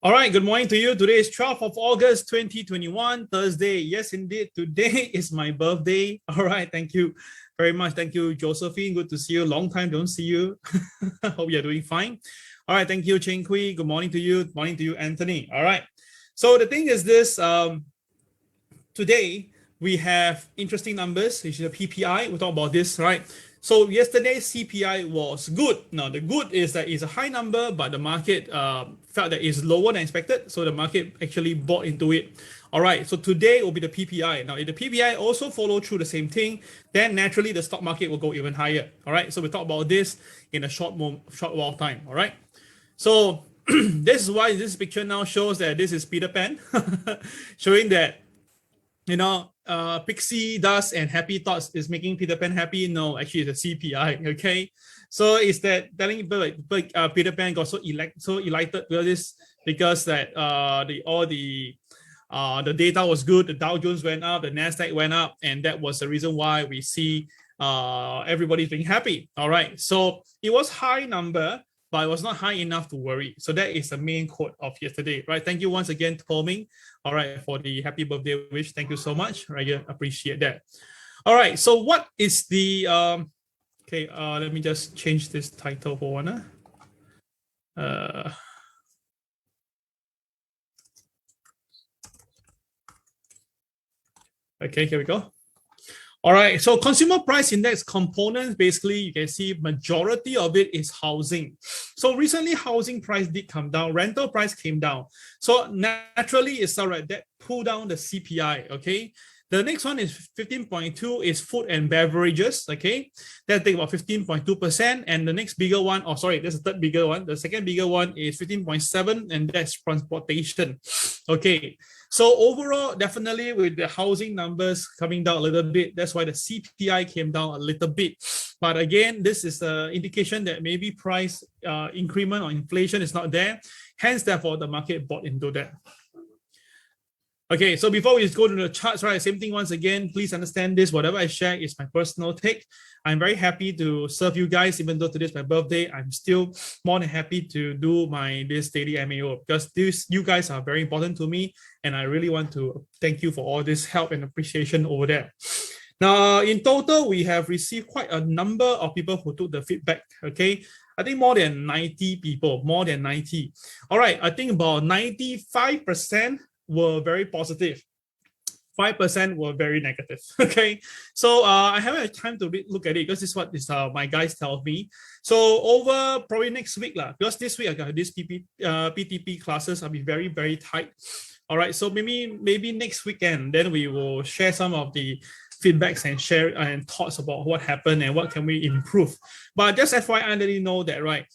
All right, good morning to you. Today is 12th of August 2021, Thursday. Yes, indeed, today is my birthday. All right, thank you very much. Thank you, Josephine. Good to see you. Long time don't see you. Hope you're doing fine. All right, thank you, Cheng Kui. Good morning to you. Good morning to you, Anthony. All right. So the thing is this, today we have interesting numbers, which is a PPI. We'll talk about this, right? So yesterday's CPI was good. Now the good is that it's a high number, but the market felt that it's lower than expected. So the market actually bought into it. All right. So today will be the PPI. Now if the PPI also follow through the same thing, then naturally the stock market will go even higher. All right. So we talk about this in a short while time. All right. So this is why this picture now shows that this is Peter Pan, showing that pixie dust and happy thoughts is making Peter Pan happy. No, actually it's a CPI. Okay, so is that telling people like Peter Pan got so elated because that the data was good, the Dow Jones went up, the Nasdaq went up, and that was the reason why we see everybody's being happy. All right, so it was high number, but it was not high enough to worry. So that is the main quote of yesterday, right? Thank you once again, Toming, all right, for the happy birthday wish. Thank you so much, right? I appreciate that. All right, so what is the, let me just change this title for one. Okay, here we go. All right, so consumer price index components, basically you can see majority of it is housing. So recently housing price did come down, rental price came down. So naturally it's all right, that pull down the CPI, okay? The next one is 15.2 is food and beverages, okay? That take about 15.2%. And the next bigger one, there's a third bigger one. The second bigger one is 15.7, and that's transportation, okay? So overall, definitely with the housing numbers coming down a little bit, that's why the CPI came down a little bit. But again, this is an indication that maybe price increment or inflation is not there. Hence, therefore, the market bought into that. Okay, so before we go to the charts, right, same thing once again, please understand this, whatever I share is my personal take. I'm very happy to serve you guys, even though today's my birthday, I'm still more than happy to do this daily MAO because you guys are very important to me, and I really want to thank you for all this help and appreciation over there. Now, in total, we have received quite a number of people who took the feedback, okay? I think more than 90 people, more than 90. All right, I think about 95% were very positive. 5% were very negative. Okay, so I haven't had time to look at it because this is what my guys tell me. So over probably next week, because this week I got this PTP classes, I'll be very, very tight. All right, so maybe next weekend, then we will share some of the feedbacks and share and thoughts about what happened and what can we improve. But just FYI, I let you know that, right?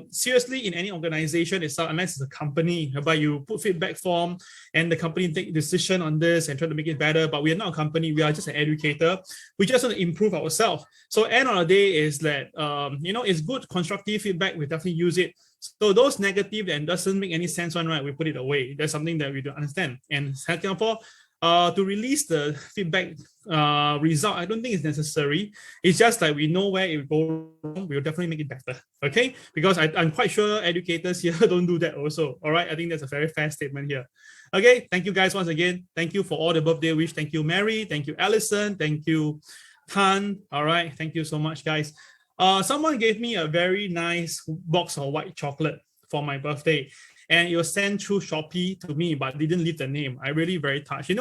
Seriously, in any organization itself, unless it's a company, but you put feedback form and the company take decision on this and try to make it better, but we are not a company, we are just an educator. We just want to improve ourselves. So end of the day is that, it's good constructive feedback, we definitely use it. So those negative and doesn't make any sense one, right, we put it away. That's something that we don't understand. And second of all, to release the feedback result, I don't think it's necessary. It's just like we know where it goes wrong, we'll definitely make it better, okay? Because I'm quite sure educators here don't do that also, all right? I think that's a very fair statement here. Okay, thank you guys once again. Thank you for all the birthday wish. Thank you, Mary. Thank you, Allison. Thank you, Tan. All right, thank you so much, guys. Someone gave me a very nice box of white chocolate for my birthday. And it was sent through Shopee to me, but didn't leave the name. I really very touched.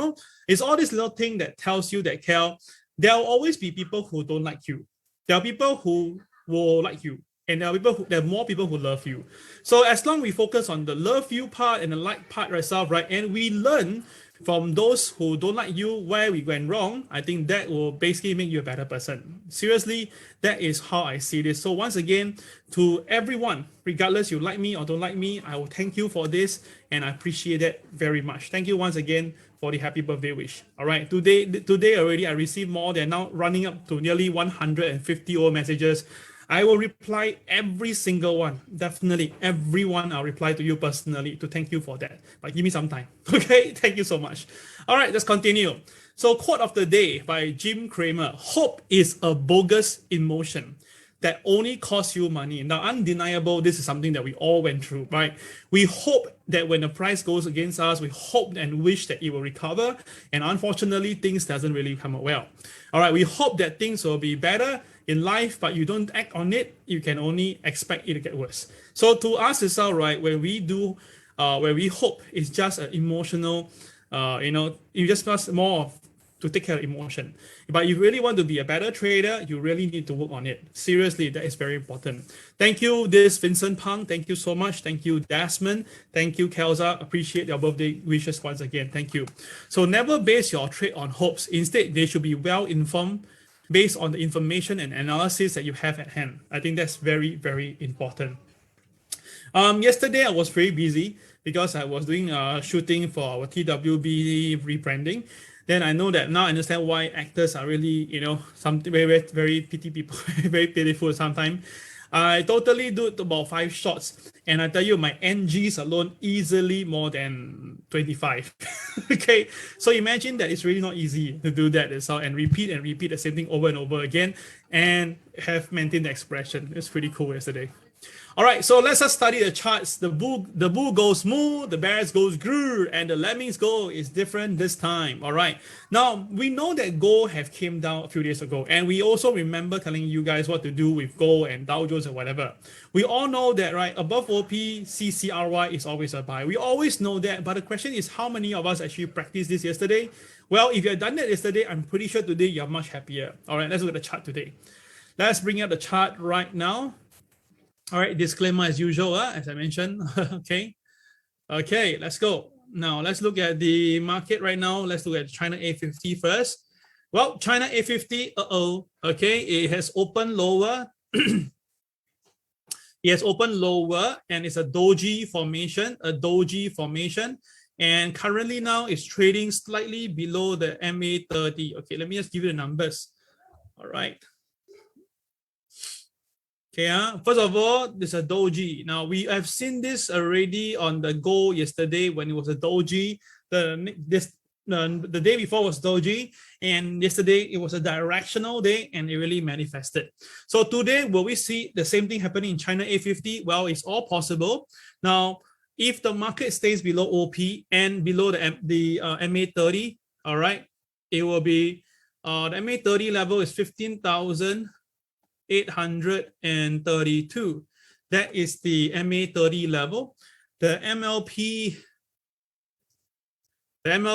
It's all this little thing that tells you that, Kel, there will always be people who don't like you. There are people who will like you. And there are more people who love you. So as long as we focus on the love you part and the like part itself, right? And we learn from those who don't like you where we went wrong, I think that will basically make you a better person. Seriously, that is how I see this. So once again, to everyone, regardless you like me or don't like me, I will thank you for this and I appreciate that very much. Thank you once again for the happy birthday wish. All right, today already I received more than now running up to nearly 150 old messages. I will reply every single one. Definitely, everyone I'll reply to you personally to thank you for that. But give me some time. Okay, thank you so much. All right, let's continue. So quote of the day by Jim Cramer. Hope is a bogus emotion that only costs you money. Now, undeniable, this is something that we all went through, right? We hope that when the price goes against us, we hope and wish that it will recover. And unfortunately, things doesn't really come out well. All right, we hope that things will be better in life, but you don't act on it, you can only expect it to get worse. So to us, it's all right when we do, where we hope, it's just an emotional, you just must more of to take care of emotion. But you really want to be a better trader, you really need to work on it. Seriously, that is very important. Thank you, this Vincent Pang. Thank you so much. Thank you, Desmond. Thank you, Kelza. Appreciate your birthday wishes once again. Thank you. So never base your trade on hopes. Instead, they should be well informed based on the information and analysis that you have at hand. I think that's very, very important. Yesterday, I was very busy because I was doing shooting for our TWB rebranding. Then I know that now I understand why actors are really, something very, very pity people, very pitiful sometimes. I totally do about 5 shots, and I tell you, my NGs alone easily more than 25. Okay, so imagine that it's really not easy to do that and repeat the same thing over and over again, and have maintained the expression. It's pretty cool yesterday. All right, so let's just study the charts. The bull goes moo, the bears goes grrr, and the lemmings go is different this time. All right, now we know that gold have came down a few days ago, and we also remember telling you guys what to do with gold and Dow Jones and whatever. We all know that, right? Above OP, CCRY is always a buy. We always know that, but the question is how many of us actually practiced this yesterday? Well, if you had done that yesterday, I'm pretty sure today you're much happier. All right, let's look at the chart today. Let's bring up the chart right now. All right, disclaimer as usual, as I mentioned. Okay, let's go. Now, let's look at the market right now. Let's look at China A50 first. Well, China A50, okay, it has opened lower. It has opened lower, and it's a doji formation, and currently now it's trading slightly below the MA30. Okay, let me just give you the numbers. All right. Okay, first of all, this is a doji. Now we have seen this already on the gold yesterday when it was a doji. The day before was doji, and yesterday it was a directional day, and it really manifested. So today, will we see the same thing happening in China A50? Well, it's all possible. Now, if the market stays below OP and below the MA30, all right, it will be the MA30 level is 15,832. That is the MA30 level. The MLP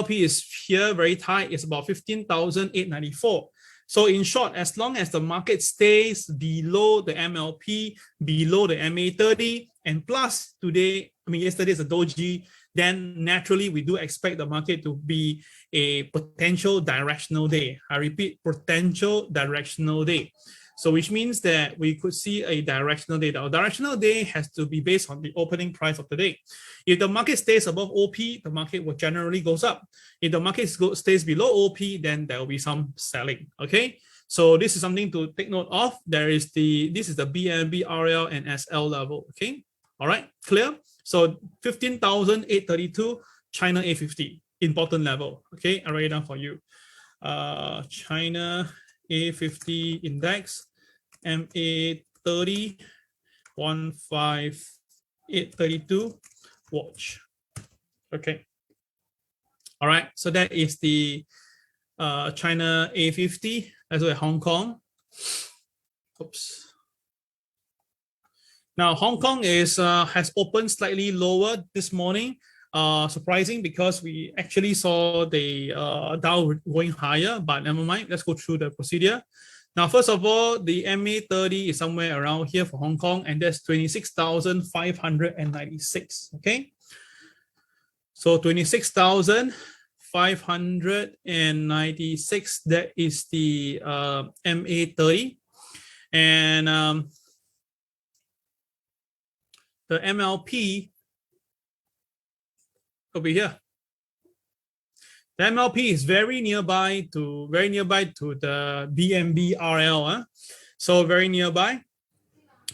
is here very tight. It's about 15,894. So in short, as long as the market stays below the MLP, below the MA30, and plus yesterday is a doji, then naturally we do expect the market to be a potential directional day. I repeat, potential directional day. So which means that we could see a directional day. The directional day has to be based on the opening price of the day. If the market stays above OP, the market will generally goes up. If the market stays below OP, then there will be some selling. Okay, so this is something to take note of. This is the BNB, RL, and SL level. Okay, all right, clear. So 15,832, China A50, important level. Okay, I write it down for you. China A50 index, MA30, 15,832, watch. Okay. All right, so that is the China A50. Let's look at Hong Kong. Oops. Now, Hong Kong has opened slightly lower this morning. Surprising because we actually saw the Dow going higher, but never mind. Let's go through the procedure. Now, first of all, the MA30 is somewhere around here for Hong Kong, and that's 26,596. Okay, so 26,596. That is the MA30, and the MLP over here. The MLP is very nearby to the BNB RL. So very nearby.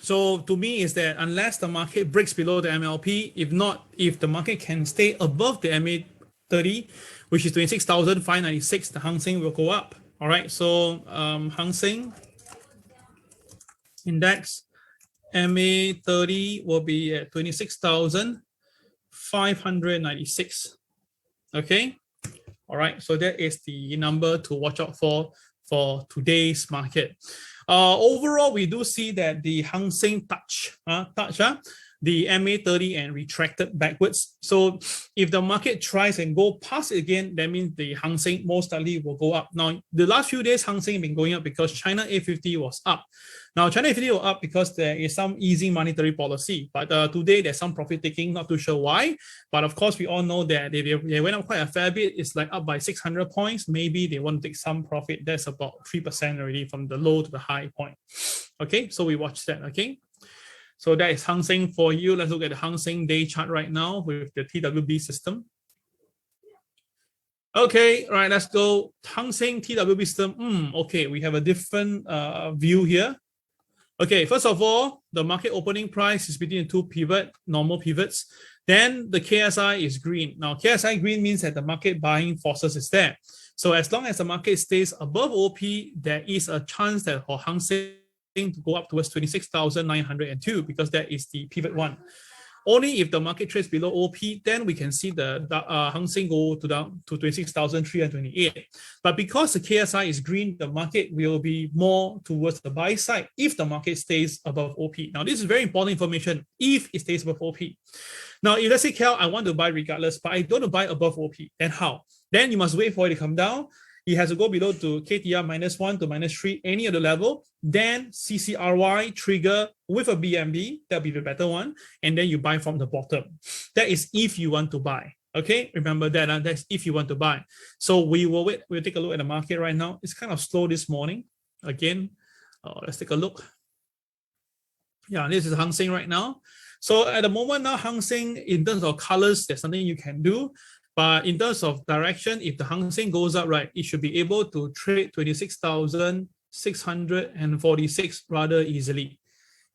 So to me is that unless the market breaks below the MLP, if the market can stay above the MA30, which is 26,596, the Hang Seng will go up. All right. So Hang Seng index. MA30 will be at 26,596. Okay. All right. So that is the number to watch out for today's market. Overall, we do see that the Hang Seng touch the MA30 and retracted backwards. So if the market tries and go past it again, that means the Hang Seng most likely will go up. Now, the last few days, Hang Seng has been going up because China A50 was up. Now, China A50 was up because there is some easing monetary policy. But today, there's some profit taking, not too sure why. But of course, we all know that they went up quite a fair bit. It's like up by 600 points. Maybe they want to take some profit. That's about 3% already from the low to the high point. Okay, so we watch that, okay? So that is Hang Seng for you. Let's look at the Hang Seng day chart right now with the TWB system. Okay, all right, let's go. Hang Seng TWB system. Okay, we have a different view here. Okay, first of all, the market opening price is between two normal pivots. Then the KSI is green. Now, KSI green means that the market buying forces is there. So as long as the market stays above OP, there is a chance that for Hang Seng to go up towards 26,902 because that is the pivot one. Only if the market trades below OP, then we can see the Hang Seng go down to 26,328. But because the KSI is green, the market will be more towards the buy side if the market stays above OP. Now, this is very important information if it stays above OP. Now, if let's say, Cal, I want to buy regardless, but I don't want to buy above OP, then how? Then you must wait for it to come down. It has to go below to KTR -1 to -3, any other level. Then CCRY trigger with a BNB, that'll be the better one. And then you buy from the bottom. That is if you want to buy. Okay, remember that. That's if you want to buy. So we will wait. We'll take a look at the market right now. It's kind of slow this morning. Again, let's take a look. Yeah, this is Hang Seng right now. So at the moment now, Hang Seng, in terms of colors, there's something you can do. But in terms of direction, if the Hang Seng goes up, right, it should be able to trade 26,646 rather easily.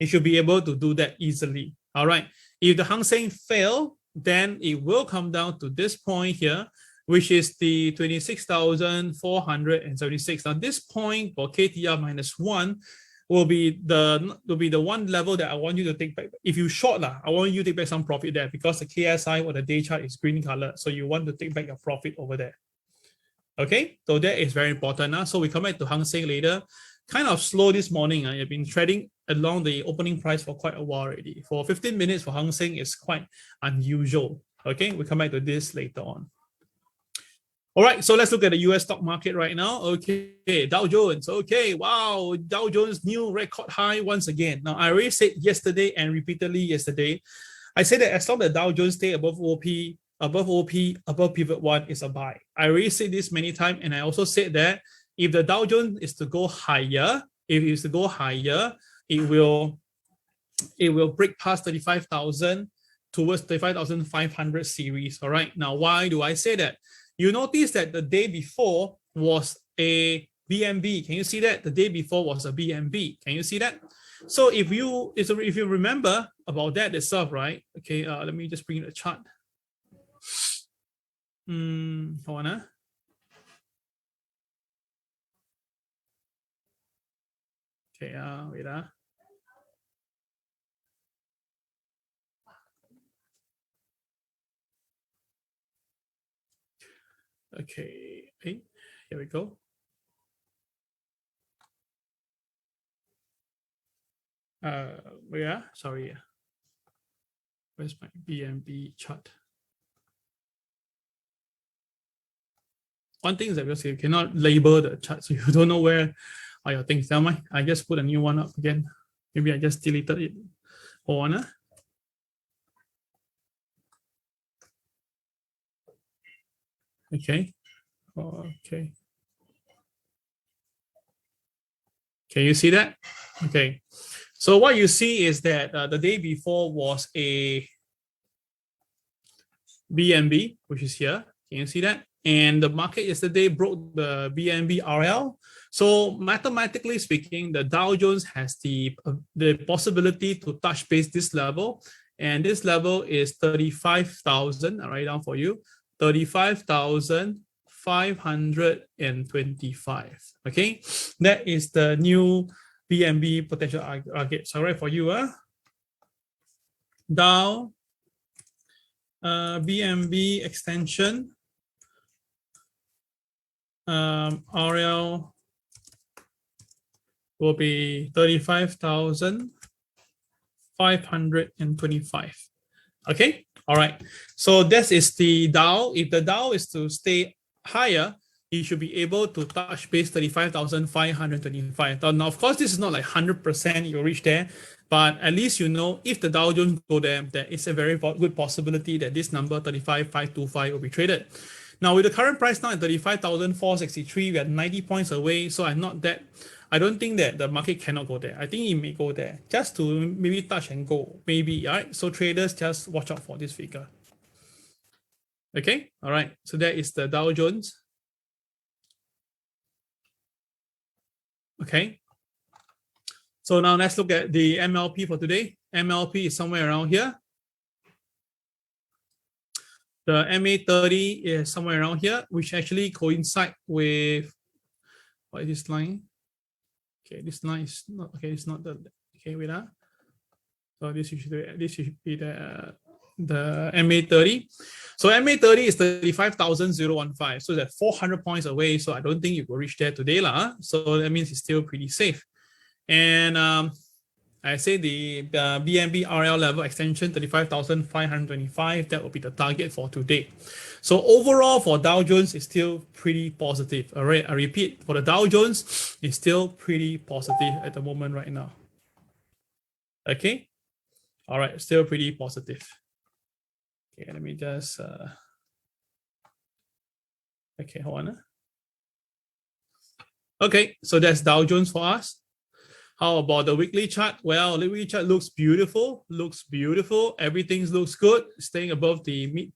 It should be able to do that easily. All right. If the Hang Seng fail, then it will come down to this point here, which is the 26,476. Now, this point for KTR -1 will be the one level that I want you to take back. If you short, I want you to take back some profit there because the KSI or the day chart is green color. So you want to take back your profit over there. Okay, so that is very important. So we come back to Hang Seng later. Kind of slow this morning. You've been trading along the opening price for quite a while already. For 15 minutes for Hang Seng is quite unusual. Okay, we come back to this later on. All right, so let's look at the US stock market right now. Okay, Dow Jones. Okay, wow, Dow Jones new record high once again. Now, I already said yesterday and repeatedly yesterday, I said that as long as Dow Jones stay above OP, above pivot one is a buy. I already said this many times, and I also said that if the Dow Jones is to go higher, it will break past 35,000 towards 35,500 series. All right, now why do I say that? You notice that the day before was a BNB. Can you see that? The day before was a BNB. Can you see that? So if you remember about that itself, right? Okay, let me just bring the chart. Hold on. Okay, wait. Okay, hey, here we go. Yeah, sorry. Where's my BNB chart? One thing is that because you cannot label the chart, so you don't know where are your things. Never mind. I just put a new one up again. Maybe I just deleted it. Hold on. Okay. Okay. Can you see that? Okay. So what you see is that the day before was a BNB, which is here. Can you see that? And the market yesterday broke the BNB RL. So mathematically speaking, the Dow Jones has the possibility to touch base this level. And this level is 35,000. I'll write down for you. 35,525. Okay, that is the new BNB potential target. So right for you, Dow BNB extension RL will be 35,525. Okay, all right. So this is the Dow. If the Dow is to stay higher, you should be able to touch base 35,525. Now, of course, this is not like 100% you'll reach there, but at least you know if the Dow Jones go there, there is a very good possibility that this number 35,525 will be traded. Now, with the current price now at 35,463, we are 90 points away. So I don't think that the market cannot go there. I think it may go there just to maybe touch and go, maybe. All right. So traders just watch out for this figure. Okay. All right. So that is the Dow Jones. Okay. So now let's look at the MLP for today. MLP is somewhere around here. The MA30 is somewhere around here, which actually coincide with, what is this line? Okay, this line is not, okay, it's not the, okay, wait. So this should be the MA30. So MA30 is 35,015. So that's 400 points away. So I don't think you will reach there today. So that means it's still pretty safe. And I say the BNB RL level extension 35,525, that will be the target for today. So overall for Dow Jones, it's still pretty positive. All right, I repeat, for the Dow Jones, it's still pretty positive at the moment right now. Okay, all right, still pretty positive. Okay, let me just, okay, hold on. Okay, so that's Dow Jones for us. How about the weekly chart? Well, the weekly chart looks beautiful. Everything looks good, staying above the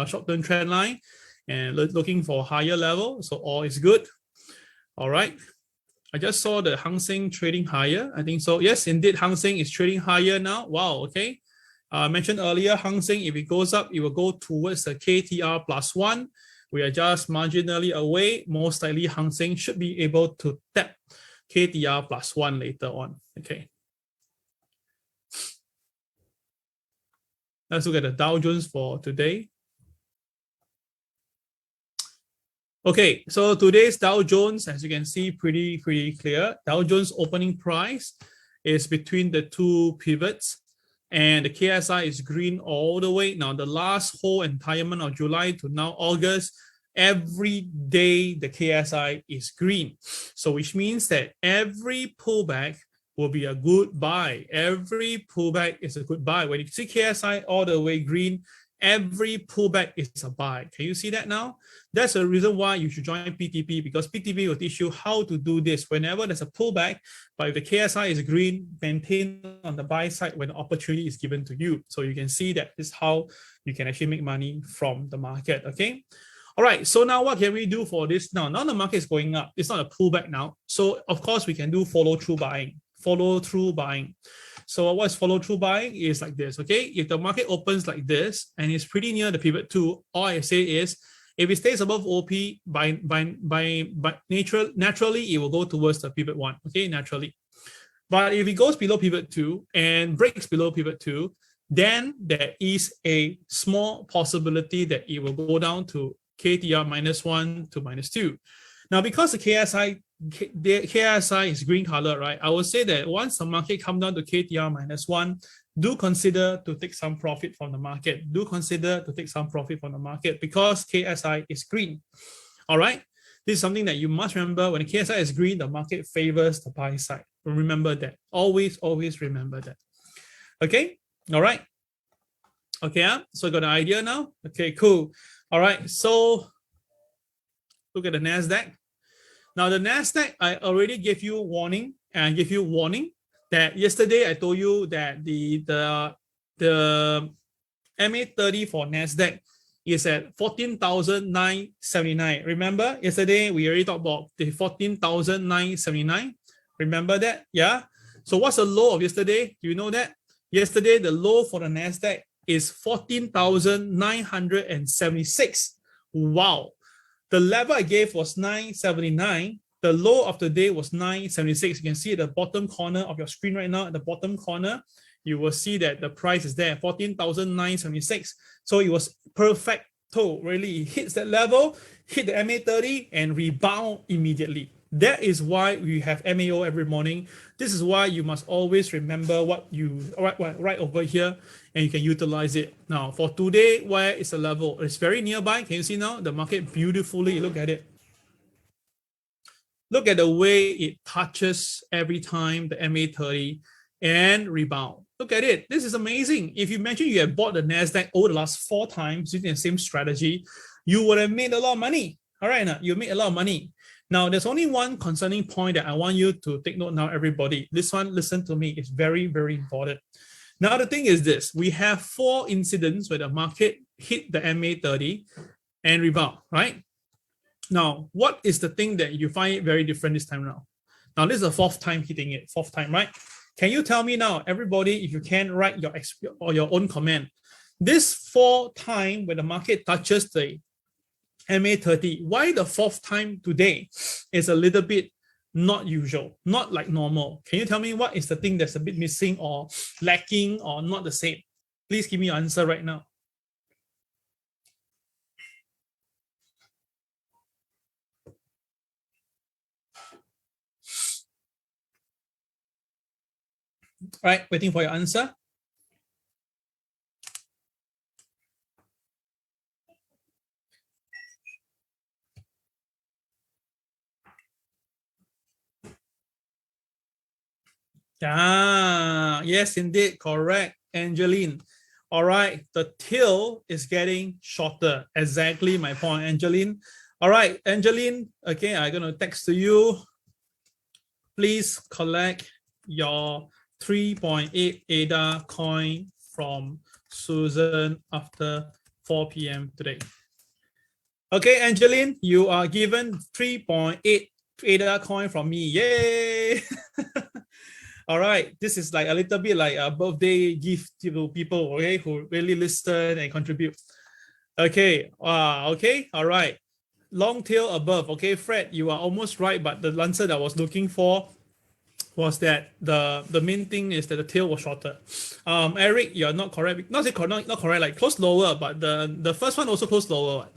short-term trend line and looking for higher level. So all is good. All right. I just saw the Hang Seng trading higher. I think so. Yes, indeed, Hang Seng is trading higher now. Wow. Okay. I mentioned earlier, Hang Seng, if it goes up, it will go towards the KTR +1. We are just marginally away. Most likely, Hang Seng should be able to tap KTR +1 later on. Okay. Let's look at the Dow Jones for today. Okay, so today's Dow Jones, as you can see, pretty clear. Dow Jones opening price is between the two pivots, and the KSI is green all the way. Now, the last whole entire month of July to now August, every day the KSI is green. So which means that every pullback will be a good buy. Every pullback is a good buy. When you see KSI all the way green, every pullback is a buy. Can you see that now? That's the reason why you should join PTP, because PTP will teach you how to do this. Whenever there's a pullback, but if the KSI is green, maintain on the buy side when the opportunity is given to you. So you can see that this is how you can actually make money from the market, okay? All right, so now what can we do for this now? Now the market is going up. It's not a pullback now. So of course we can do follow-through buying. Follow-through buying. So what's follow-through buying is like this, okay? If the market opens like this and it's pretty near the pivot 2, all I say is, if it stays above OP, naturally it will go towards the pivot 1, okay? Naturally. But if it goes below pivot 2 and breaks below pivot 2, then there is a small possibility that it will go down to KTR -1 to -2. Now, because the KSI is green color, right? I would say that once the market comes down to KTR -1, do consider to take some profit from the market. Do consider to take some profit from the market because KSI is green. All right. This is something that you must remember. When the KSI is green, the market favors the buy side. Remember that. Always remember that. Okay. All right. Okay. So got an idea now? Okay, cool. All right, so look at the NASDAQ. Now the NASDAQ, I already gave you warning, and I gave you warning that yesterday I told you that the MA30 for NASDAQ is at 14,979. Remember, yesterday we already talked about the 14,979. Remember that? Yeah. So what's the low of yesterday? Do you know that? Yesterday, the low for the NASDAQ is 14,976. Wow. The level I gave was 979. The low of the day was 976. You can see at the bottom corner of your screen right now, at the bottom corner, you will see that the price is there, 14,976. So it was perfecto, really. It hits that level, hit the MA30 and rebound immediately. That is why we have MAO every morning. This is why you must always remember what you write over here and you can utilize it. Now, for today, where is the level? It's very nearby. Can you see now? The market beautifully, look at it. Look at the way it touches every time the MA30 and rebound. Look at it. This is amazing. If you mention you have bought the NASDAQ over the last 4 times using the same strategy, you would have made a lot of money. All right, now you made a lot of money. Now, there's only one concerning point that I want you to take note now, everybody. This one, listen to me, it's very, very important. Now, the thing is this, we have 4 incidents where the market hit the MA30 and rebound, right? Now, what is the thing that you find it very different this time around? Now, this is the 4th time hitting it, 4th time, right? Can you tell me now, everybody, if you can write your own comment, this 4th time when the market touches the MA30, why the 4th time today is a little bit not usual, not like normal? Can you tell me what is the thing that's a bit missing or lacking or not the same? Please give me your answer right now. All right, waiting for your answer. Ah, yes, indeed, correct, Angeline. All right, the tail is getting shorter. Exactly my point, Angeline. All right, Angeline, okay, I'm going to text to you. Please collect your 3.8 ADA coin from Susan after 4 p.m. today. Okay, Angeline, you are given 3.8 ADA coin from me. Yay! All right, this is like a little bit like a birthday gift to people, okay, who really listen and contribute. Okay, okay, all right. Long tail above. Okay, Fred, you are almost right, but the answer that I was looking for was that the main thing is that the tail was shorter. Eric, you're not correct. Not correct, like close lower, but the first one also close lower.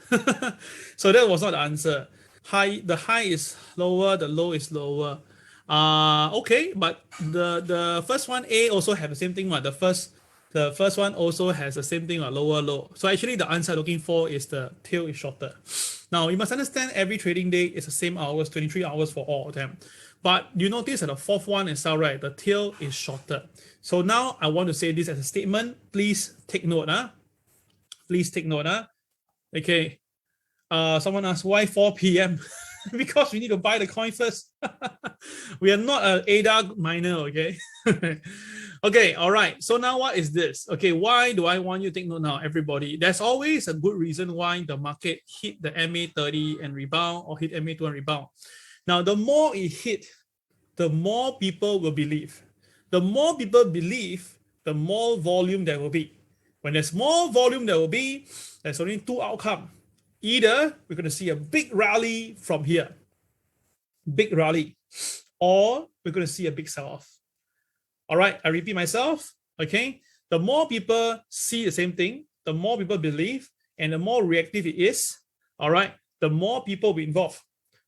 So that was not the answer. The high is lower, the low is lower. Okay, but the first one A also have the same thing. The first one also has the same thing, lower low. So actually the answer I'm looking for is the tail is shorter. Now you must understand every trading day is the same hours, 23 hours for all of them. But you notice that the 4th one is all right, the tail is shorter. So now I want to say this as a statement. Please take note. Please take note. Okay. Someone asked why 4 p.m. Because we need to buy the coin first. We are not an ADA miner, okay? Okay, all right. So now what is this? Okay, why do I want you to take note now, everybody? There's always a good reason why the market hit the MA30 and rebound or hit MA2 and rebound. Now, the more it hit, the more people will believe. The more people believe, the more volume there will be. When there's more volume there will be, there's only 2 outcomes. Either we're going to see a big rally from here, big rally, or we're going to see a big sell-off. All right, I repeat myself, okay? The more people see the same thing, the more people believe, and the more reactive it is, all right, the more people will involve.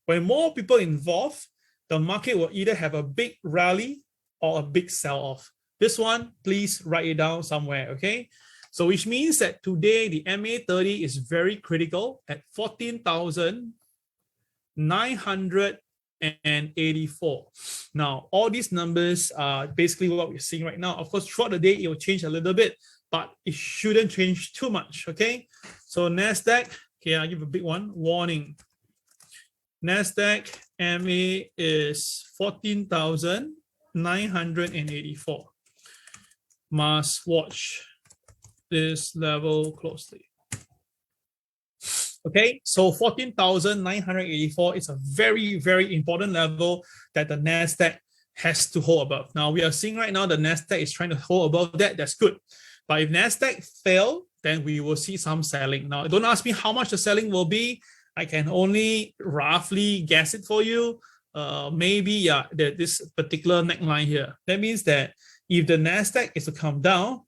When more people involve, the market will either have a big rally or a big sell-off. This one, please write it down somewhere, okay? So which means that today the MA30 is very critical at 14,984. Now, all these numbers are basically what we're seeing right now. Of course, throughout the day, it will change a little bit, but it shouldn't change too much, okay? So NASDAQ, okay, I'll give a big one, warning. NASDAQ MA is 14,984. Must watch this level closely. Okay, so 14,984 is a very, very important level that the NASDAQ has to hold above. Now, we are seeing right now the NASDAQ is trying to hold above that. That's good. But if NASDAQ fail, then we will see some selling. Now, don't ask me how much the selling will be. I can only roughly guess it for you. maybe yeah, this particular neckline here. That means that if the Nasdaq is to come down,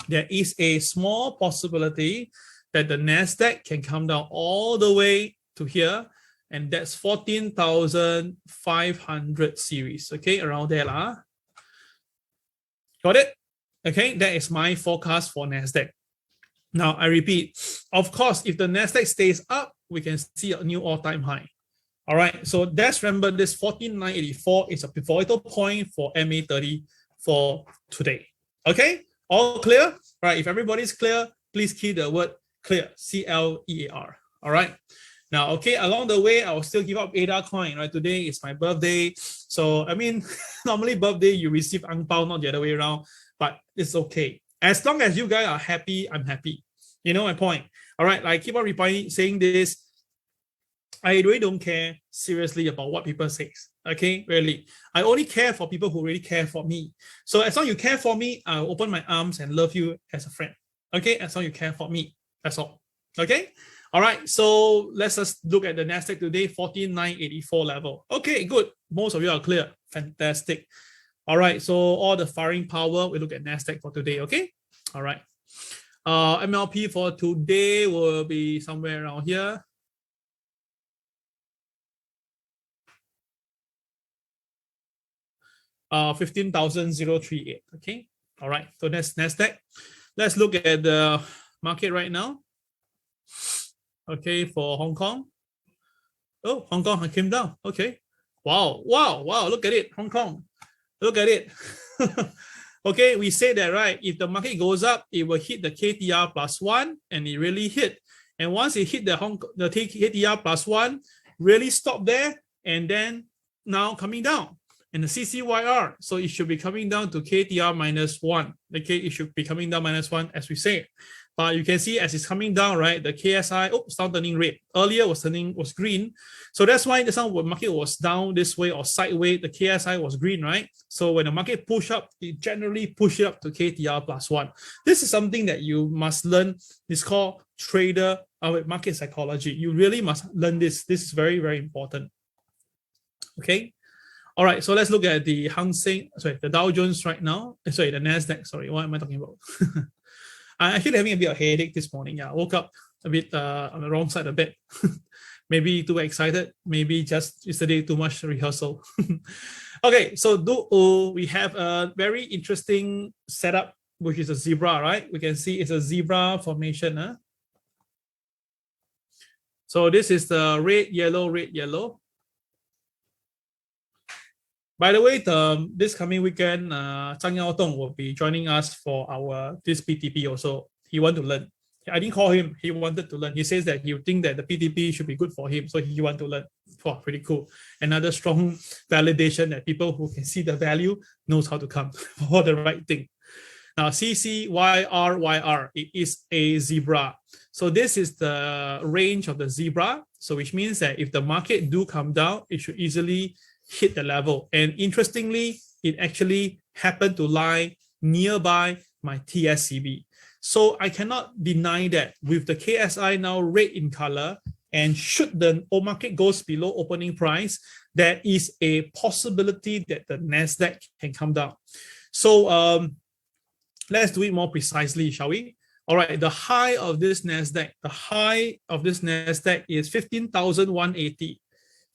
there is a small possibility that the Nasdaq can come down all the way to here, and that's 14,500 series. Okay, around there lah. Got it? Okay, that is my forecast for Nasdaq. Now I repeat, of course, if the Nasdaq stays up, we can see a new all-time high. All right, so let's remember this 14,984 is a pivotal point for MA30 for today. Okay, all clear? Right, if everybody's clear, please key the word clear, C-L-E-A-R. All right. Now, okay, along the way, I will still give up ADA coin, right? Today is my birthday. So, I mean, normally birthday, you receive ang pao, not the other way around, but it's okay. As long as you guys are happy, I'm happy. You know my point. All right, I keep on repeating, saying this. I really don't care seriously about what people say. Okay, really. I only care for people who really care for me. So as long as you care for me, I'll open my arms and love you as a friend. Okay, as long as you care for me. That's all. Okay. All right. So let's just look at the Nasdaq today, 14,984 level. Okay, good. Most of you are clear. Fantastic. All right. So all the firing power, we look at Nasdaq for today. Okay. All right. MLP for today will be somewhere around here. 15,038. Okay. All right. So that's Nasdaq. Let's look at the market right now. Okay, for Hong Kong. Oh, Hong Kong came down. Okay. Wow, wow, wow. Look at it, Hong Kong. Look at it. Okay, we say that, right? If the market goes up, it will hit the KTR +1, and it really hit. And once it hit the KTR +1, really stop there, and then now coming down. And the CCYR, so it should be coming down to KTR -1. Okay, it should be coming down -1 as we say. But you can see as it's coming down, right? The KSI, oops, now turning red. Earlier was green. So that's why the market was down this way or sideways. The KSI was green, right? So when the market push up, it generally push it up to KTR +1. This is something that you must learn. It's called market psychology. You really must learn this. This is very, very important. Okay. All right. So let's look at the the Dow Jones right now. Sorry, the Nasdaq. Sorry, what am I talking about? I'm actually having a bit of headache this morning. Yeah, I woke up a bit on the wrong side of bed. Maybe too excited. Maybe just yesterday too much rehearsal. Okay, so we have a very interesting setup, which is a zebra, right? We can see it's a zebra formation. Huh? So this is the red, yellow. By the way, this coming weekend, Zhang Yaodong will be joining us for this PTP also. He want to learn. I didn't call him. He wanted to learn. He says that he think that the PTP should be good for him, so he want to learn. Wow, pretty cool. Another strong validation that people who can see the value knows how to come for the right thing. Now, CCYR, it is a zebra. So this is the range of the zebra. So which means that if the market do come down, it should easily hit the level. And interestingly, it actually happened to lie nearby my TSCB. So I cannot deny that with the KSI now red in color, and should the market goes below opening price, there is a possibility that the Nasdaq can come down. So let's do it more precisely, shall we? All right, the high of this Nasdaq, is 15,180.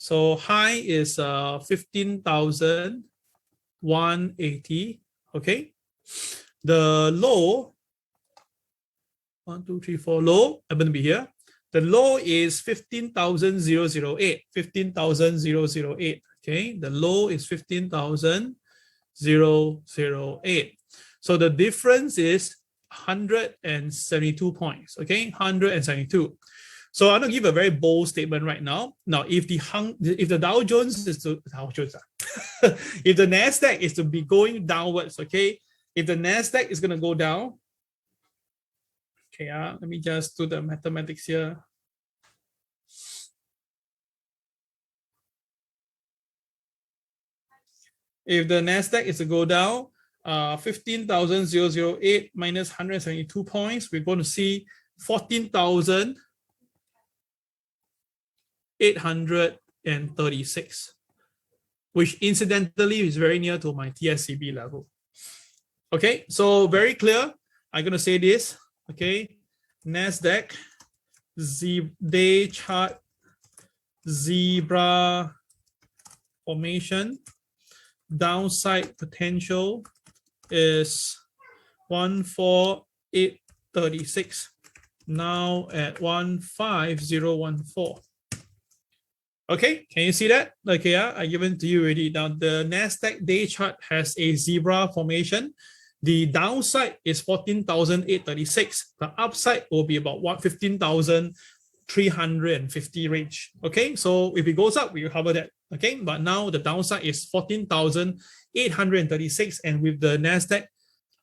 So high is 15,180. Okay. The low, 1, 2, 3, 4, low, I'm going to be here. The low is 15,008. 15,008. Okay. The low is 15,008. So the difference is 172 points. Okay. 172. So I'm going to give a very bold statement right now. Now, if the Dow Jones is if the Nasdaq is to be going downwards, okay, if the Nasdaq is going to go down, okay, let me just do the mathematics here. If the Nasdaq is to go down, 15,008 minus 172 points, we're going to see 14,800 136, which incidentally is very near to my TSCB level. Okay, so very clear. I'm going to say this. Okay, NASDAQ, day chart, zebra formation, downside potential is 14836, now at 15014. Okay, can you see that? Okay, yeah, I given to you already. Now the NASDAQ day chart has a zebra formation. The downside is 14,836. The upside will be about 15,350 range. Okay, so if it goes up, we will cover that. Okay, but now the downside is 14,836, and with the NASDAQ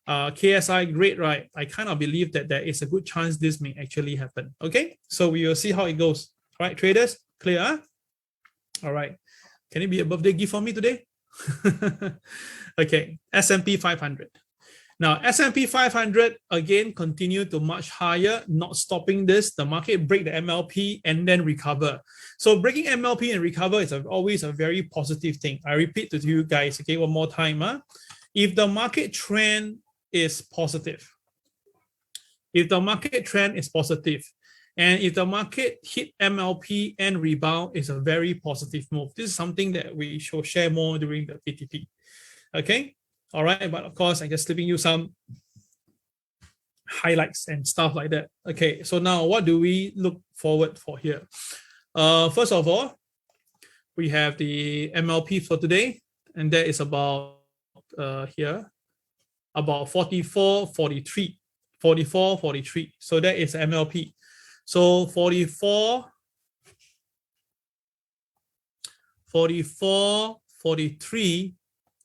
KSI grade, right, I kind of believe that there is a good chance this may actually happen. Okay, so we will see how it goes. All right, traders, clear? Huh? All right, can it be a birthday gift for me today? Okay, S&P 500. Now, S&P 500 again continue to march higher, not stopping this. The market break the MLP and then recover. So breaking MLP and recover is always a very positive thing. I repeat to you guys, okay, one more time. If the market trend is positive, and if the market hit MLP and rebound, is a very positive move. This is something that we shall share more during the PTP. Okay. All right, but of course, I'm just giving you some highlights and stuff like that. Okay, so now what do we look forward for here? First of all, we have the MLP for today, and that is about here, about 44.43, 44.43. So that is MLP. So 44.43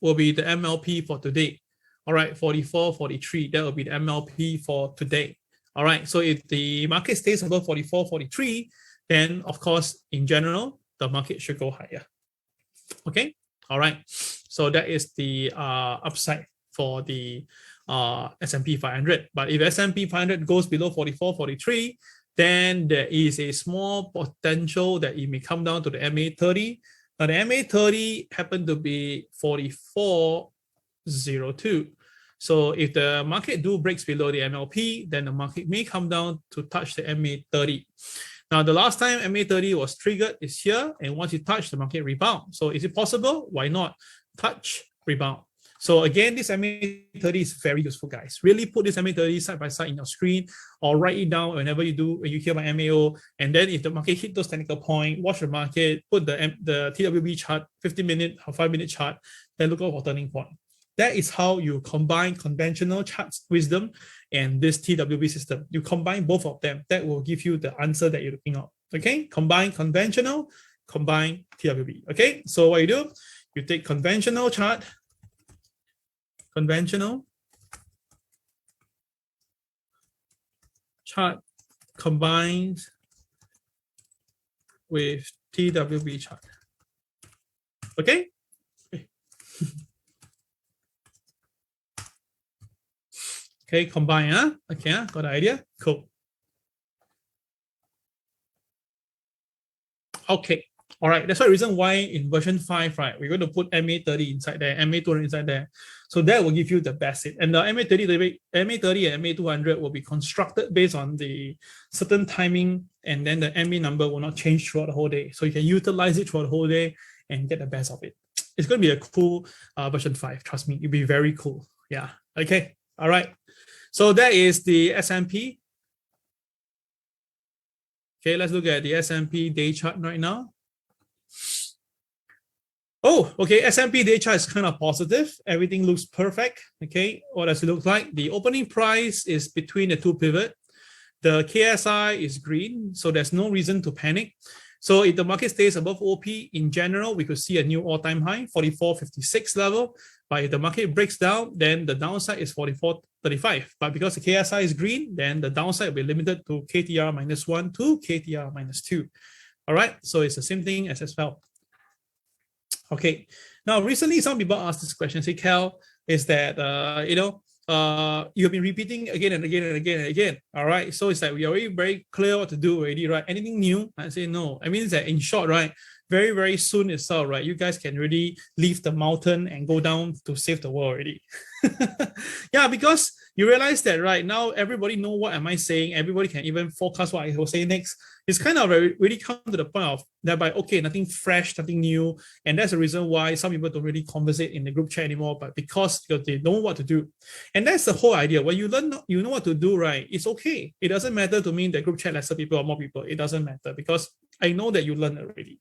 will be the MLP for today. All right, 44.43, that will be the MLP for today. All right, so if the market stays above 44.43, then of course, in general, the market should go higher. Okay, all right, so that is the upside for the S&P 500. But if S&P 500 goes below 44.43, then there is a small potential that it may come down to the MA30. Now the MA30 happened to be 44.02. So if the market breaks below the MLP, then the market may come down to touch the MA30. Now the last time MA30 was triggered is here, and once you touch, the market rebound. So is it possible? Why not? Touch, rebound. So again, this MA30 is very useful, guys. Really put this MA30 side by side in your screen, or write it down whenever you do, when you hear my MAO. And then if the market hit those technical points, watch the market, put the TWB chart, 15-minute or 5-minute chart, then look out for turning point. That is how you combine conventional charts wisdom and this TWB system. You combine both of them. That will give you the answer that you're looking at. Okay, combine conventional, combine TWB. Okay, so what you do, you take conventional chart, conventional chart combined with TWB chart. Okay. Okay, combine, huh? Okay, got the idea? Cool. Okay, all right. That's the reason why in version 5, right, we're going to put MA30 inside there, MA200 inside there. So that will give you the best hit. And the MA30 and MA200 will be constructed based on the certain timing, and then the MA number will not change throughout the whole day. So you can utilize it throughout the whole day and get the best of it. It's going to be a cool version 5. Trust me, it'll be very cool. Yeah. Okay. All right. So that is the S&P. Okay, let's look at the S&P day chart right now. Oh, okay, S&P day chart is kind of positive. Everything looks perfect. Okay, what does it look like? The opening price is between the two pivot. The KSI is green, so there's no reason to panic. So if the market stays above OP, in general, we could see a new all-time high, 44.56 level. But if the market breaks down, then the downside is 44.35. But because the KSI is green, then the downside will be limited to KTR -1 to KTR -2. All right, so it's the same thing as well. Okay, now recently some people asked this question, say, Cal, is that, you've been repeating again and again and again and again. All right, so it's like we are already very clear what to do already, right? Anything new? I say no. I mean, that in short, right, very, very soon itself, right, you guys can really leave the mountain and go down to save the world already. Yeah, because you realize that right now everybody know what am I saying. Everybody can even forecast what I will say next. It's kind of really come to the point of that by okay, nothing fresh, nothing new, and that's the reason why some people don't really conversate in the group chat anymore. But because they know what to do, and that's the whole idea. When you learn, you know what to do, right? It's okay. It doesn't matter to me that group chat lesser people or more people. It doesn't matter because I know that you learn already.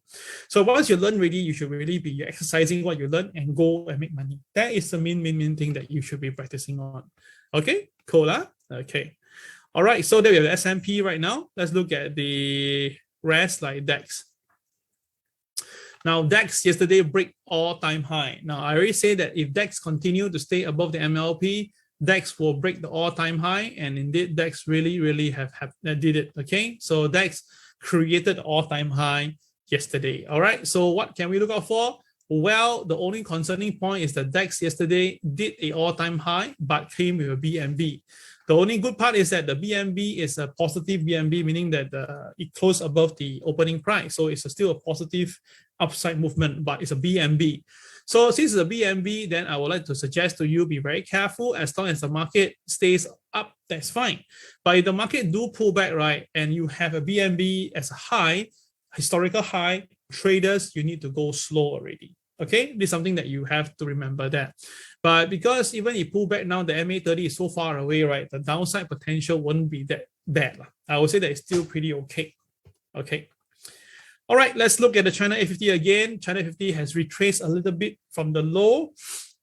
So once you learn already, you should really be exercising what you learn and go and make money. That is the main thing that you should be practicing on. Okay, cool, huh? Okay. All right, so there we have the S&P right now. Let's look at the rest like DAX. Now, DAX yesterday break all-time high. Now, I already say that if DAX continue to stay above the MLP, DAX will break the all-time high, and indeed, DAX really have did it, okay? So DAX created all-time high yesterday, all right? So what can we look out for? Well, the only concerning point is that DAX yesterday did a all-time high, but came with a BNB. The only good part is that the BNB is a positive BNB, meaning that it closed above the opening price. So it's still a positive upside movement, but it's a BNB. So since it's a BNB, then I would like to suggest to you, be very careful. As long as the market stays up, that's fine. But if the market do pull back, right, and you have a BNB as a high, historical high, traders, you need to go slow already. Okay, this is something that you have to remember that. But because even if pull back now, the MA30 is so far away, right? The downside potential wouldn't be that bad. I would say that it's still pretty okay. Okay. All right, let's look at the China A50 again. China 50 has retraced a little bit from the low,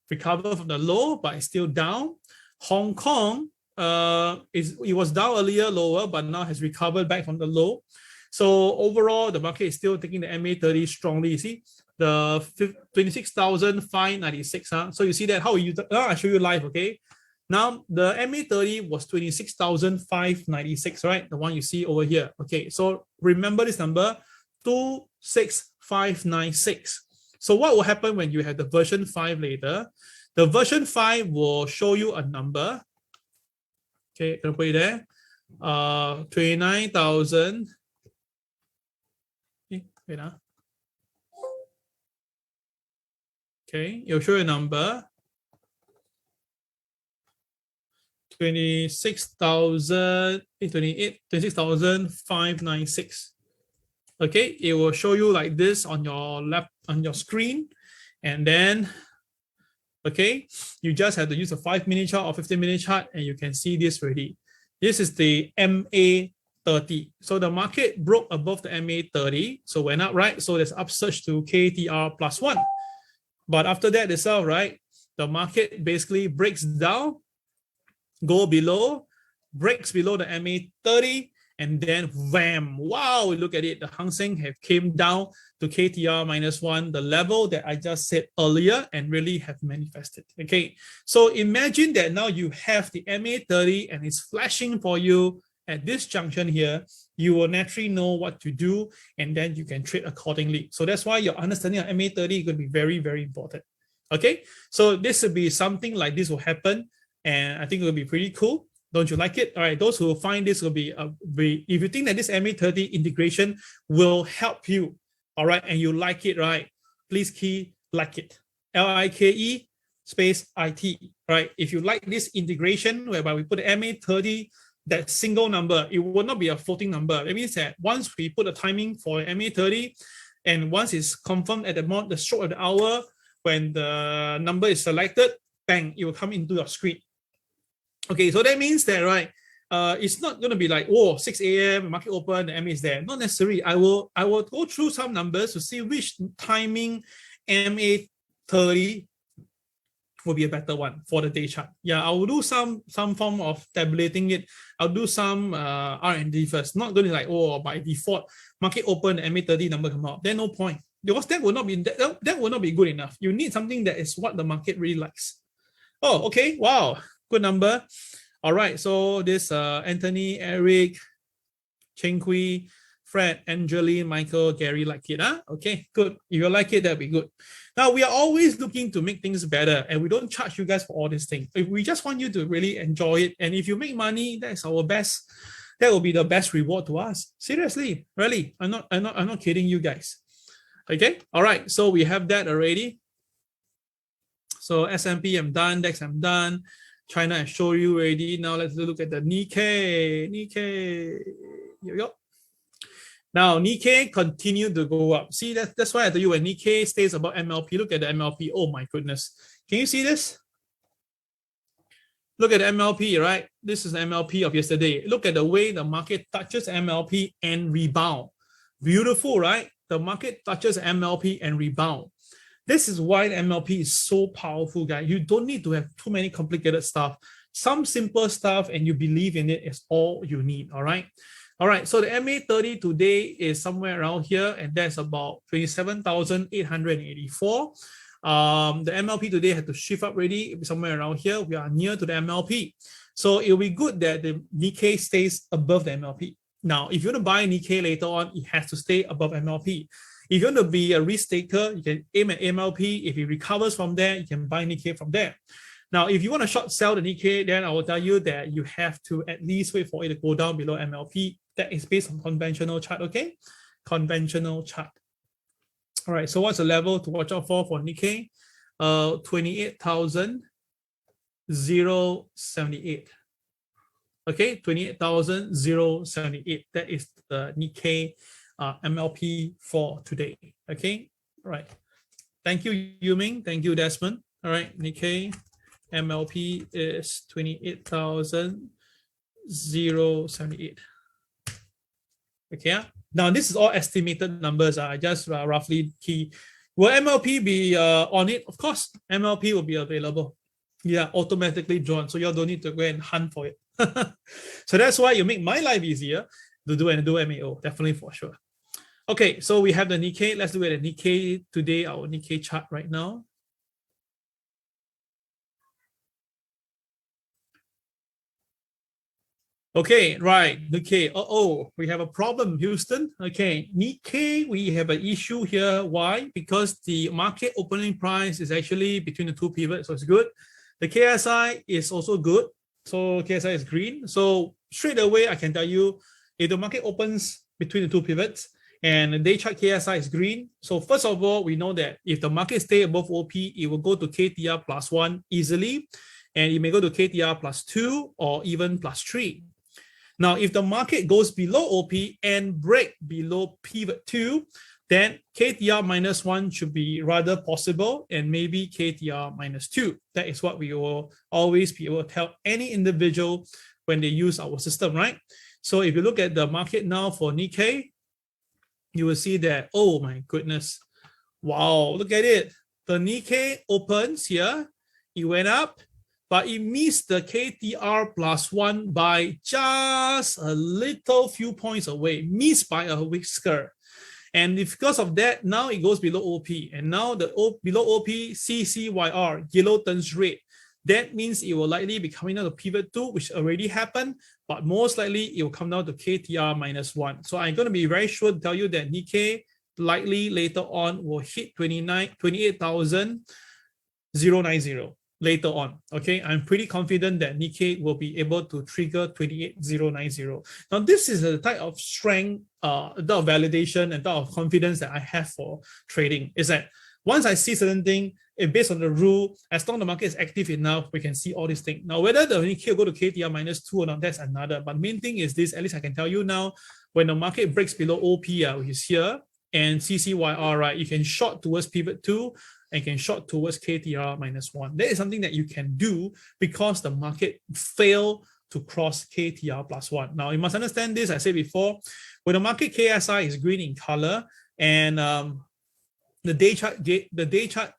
recovered from the low, but it's still down. Hong Kong, it was down earlier, lower, but now has recovered back from the low. So overall, the market is still taking the MA30 strongly. You see, the 26,596. So you see that how you I'll show you live, okay? Now the MA30 was 26,596, right? The one you see over here. Okay, so remember this number, 26596. So what will happen when you have the version 5 later? The version 5 will show you a number. Okay, I'll put it there. 29,000. Okay, wait now. Okay, it'll show you a number. 26,596. Okay, it will show you like this on your left on your screen, and then okay, you just have to use a 5-minute chart or 15-minute chart, and you can see this already. This is the MA30. So the market broke above the MA30, so went up, right? So there's upsurge to KTR plus 1. But after that itself, right, the market basically breaks down, go below, breaks below the MA30, and then wham, wow, look at it. The Hang Seng have came down to KTR minus 1, the level that I just said earlier, and really have manifested. Okay, so imagine that now you have the MA30 and it's flashing for you at this junction here. You will naturally know what to do, and then you can trade accordingly. So that's why your understanding of MA30 is going to be very, very important. Okay, so this will be something like this will happen, and I think it will be pretty cool. Don't you like it? All right, those who find this will be, if you think that this MA30 integration will help you, all right, and you like it, right, please key like it. LIKE space IT, right? If you like this integration whereby we put the MA30, that single number, it will not be a floating number. That means that once we put a timing for MA30, and once it's confirmed at the stroke of the hour, when the number is selected, bang, it will come into your screen. Okay, so that means that, right, it's not going to be like, oh, 6 a.m., market open, the MA is there. Not necessarily. I will go through some numbers to see which timing MA30 will be a better one for the day chart. Yeah, I will do some form of tabulating it. I'll do some R&D first. Not going to like, oh, by default, market open, MA30 number come out. Then no point. Because that will not be good enough. You need something that is what the market really likes. Oh, okay. Wow. Good number. All right. So this Anthony, Eric, Cheng Hui, Fred, Angeline, Michael, Gary like it. Huh? Okay, good. If you like it, that'll be good. Now, we are always looking to make things better, and we don't charge you guys for all these things. We just want you to really enjoy it. And if you make money, that's our best. That will be the best reward to us. Seriously, really. I'm not kidding you guys. Okay, all right, so we have that already. So S&P I'm done, DAX I'm done, China I show you already. Now let's look at the Nikkei. Here we go. Now Nikkei continue to go up. See, that's why I tell you when Nikkei stays above MLP, look at the MLP. Oh my goodness. Can you see this? Look at the MLP, right? This is the MLP of yesterday. Look at the way the market touches MLP and rebound. Beautiful, right? The market touches MLP and rebound. This is why the MLP is so powerful, guys. You don't need to have too many complicated stuff. Some simple stuff and you believe in it is all you need, all right? All right, so the MA30 today is somewhere around here, and that's about 27,884. The MLP today had to shift up already somewhere around here. We are near to the MLP. So it'll be good that the Nikkei stays above the MLP. Now, if you want to buy Nikkei later on, it has to stay above MLP. If you want to be a risk taker, you can aim at MLP. If it recovers from there, you can buy Nikkei from there. Now, if you want to short sell the Nikkei, then I will tell you that you have to at least wait for it to go down below MLP. That is based on conventional chart, okay? Conventional chart. All right, so what's the level to watch out for Nikkei? 28,078. Okay, 28,078. That is the Nikkei MLP for today. Okay, all right. Thank you, Yuming. Thank you, Desmond. All right, Nikkei MLP is 28,078. Okay, now this is all estimated numbers. I just roughly key. Will MLP be on it? Of course, MLP will be available. Yeah, automatically drawn. So you don't need to go and hunt for it. So that's why you make my life easier to do MAO, definitely for sure. Okay, so we have the Nikkei. Let's look at the Nikkei today, our Nikkei chart right now. Okay, right. Nikkei. We have a problem, Houston. Okay, Nikkei, we have an issue here. Why? Because the market opening price is actually between the two pivots, so it's good. The KSI is also good. So KSI is green. So straight away, I can tell you, if the market opens between the two pivots and the day chart KSI is green. So first of all, we know that if the market stay above OP, it will go to KTR +1 easily. And it may go to KTR +2 or even +3. Now, if the market goes below OP and break below pivot 2, then KTR -1 should be rather possible, and maybe KTR -2. That is what we will always be able to tell any individual when they use our system, right? So if you look at the market now for Nikkei, you will see that, oh my goodness, wow, look at it. The Nikkei opens here, it went up, but it missed the KTR +1 by just a little few points away, missed by a whisker. And because of that, now it goes below OP. And now the below OP, CCYR, yellow turns red. That means it will likely be coming down to pivot 2, which already happened, but most likely it will come down to KTR -1. So I'm going to be very sure to tell you that Nikkei likely later on will hit 28,090 later on. Okay, I'm pretty confident that Nikkei will be able to trigger 28,090. Now, this is the type of strength, the validation and the of confidence that I have for trading. Is that once I see certain thing, based on the rule, as long as the market is active enough, we can see all these things. Now, whether the Nikkei will go to KTR -2 or not, that's another. But main thing is this, at least I can tell you now, when the market breaks below OP, which is here, and CCYR, right, you can short towards pivot 2 and can short towards KTR -1. That is something that you can do because the market failed to cross KTR +1. Now, you must understand this, I said before, when the market KSI is green in color and the day chart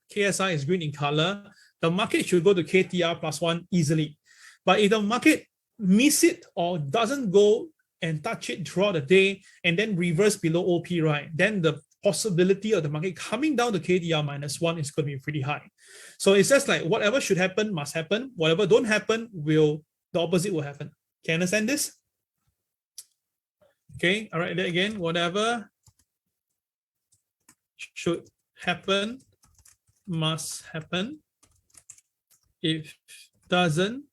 KSI is green in color, the market should go to KTR +1 easily. But if the market miss it or doesn't go and touch it throughout the day and then reverse below OP, right, then the possibility of the market coming down to KTR -1 is going to be pretty high. So it's just like whatever should happen must happen. Whatever don't happen, the opposite will happen. Can you understand this? Okay, all right, then again, whatever should happen must happen. If doesn't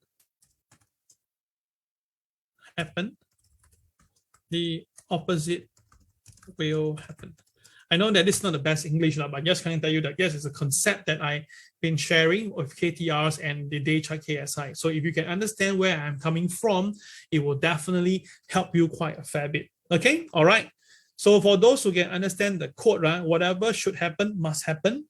happen, the opposite will happen. I know that this is not the best English, but just can tell you that yes, it's a concept that I've been sharing with KTRs and the day chart KSI. So if you can understand where I'm coming from, it will definitely help you quite a fair bit. Okay, all right. So for those who can understand the quote, right, whatever should happen must happen.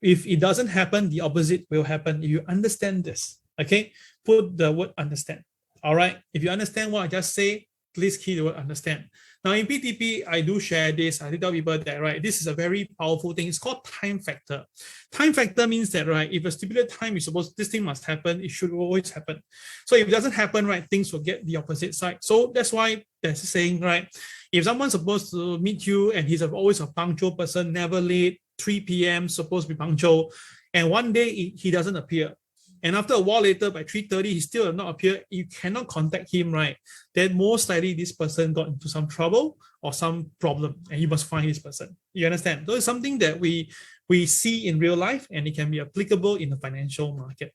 If it doesn't happen, the opposite will happen. If you understand this, okay, put the word understand. All right. If you understand what I just say, please key the word understand. Now in PTP, I do share this. I tell people that, right, this is a very powerful thing. It's called time factor. Time factor means that, right, if a stipulated time is supposed, this thing must happen, it should always happen. So if it doesn't happen, right, things will get the opposite side. So that's why there's a saying, right, if someone's supposed to meet you and he's always a punctual person, never late, 3 p.m., supposed to be punctual, and one day he doesn't appear, and after a while later, by 3:30, he still has not appeared, you cannot contact him, right? Then most likely this person got into some trouble or some problem, and you must find this person. You understand? So it's something that we see in real life, and it can be applicable in the financial market.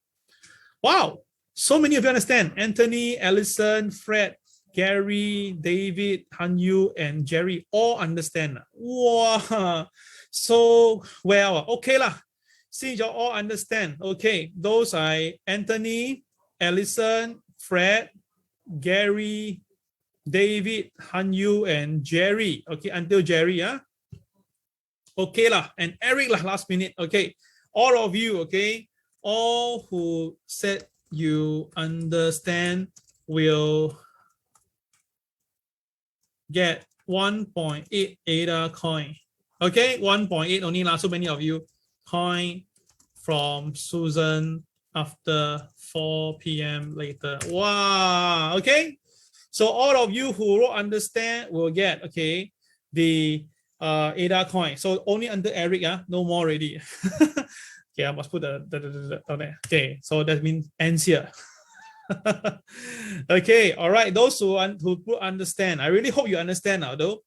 Wow, so many of you understand. Anthony, Allison, Fred, Gary, David, Han Yu, and Jerry all understand. Wow, so well, okay lah. Since you all understand, okay, those are Anthony, Allison, Fred, Gary, David, Han Yu, and Jerry. Okay, until Jerry, yeah. Okay lah, and Eric lah, last minute. Okay, all of you, okay, all who said you understand will get 1.8 ADA coin. Okay, 1.8 only lah. So many of you. Coin from Susan after 4 p.m. later. Wow. Okay. So all of you who will understand will get, okay, the ADA coin. So only under Eric, no more already. Okay, I must put the on there. Okay, so that means ends here. Okay, all right. Those who understand, I really hope you understand now, though.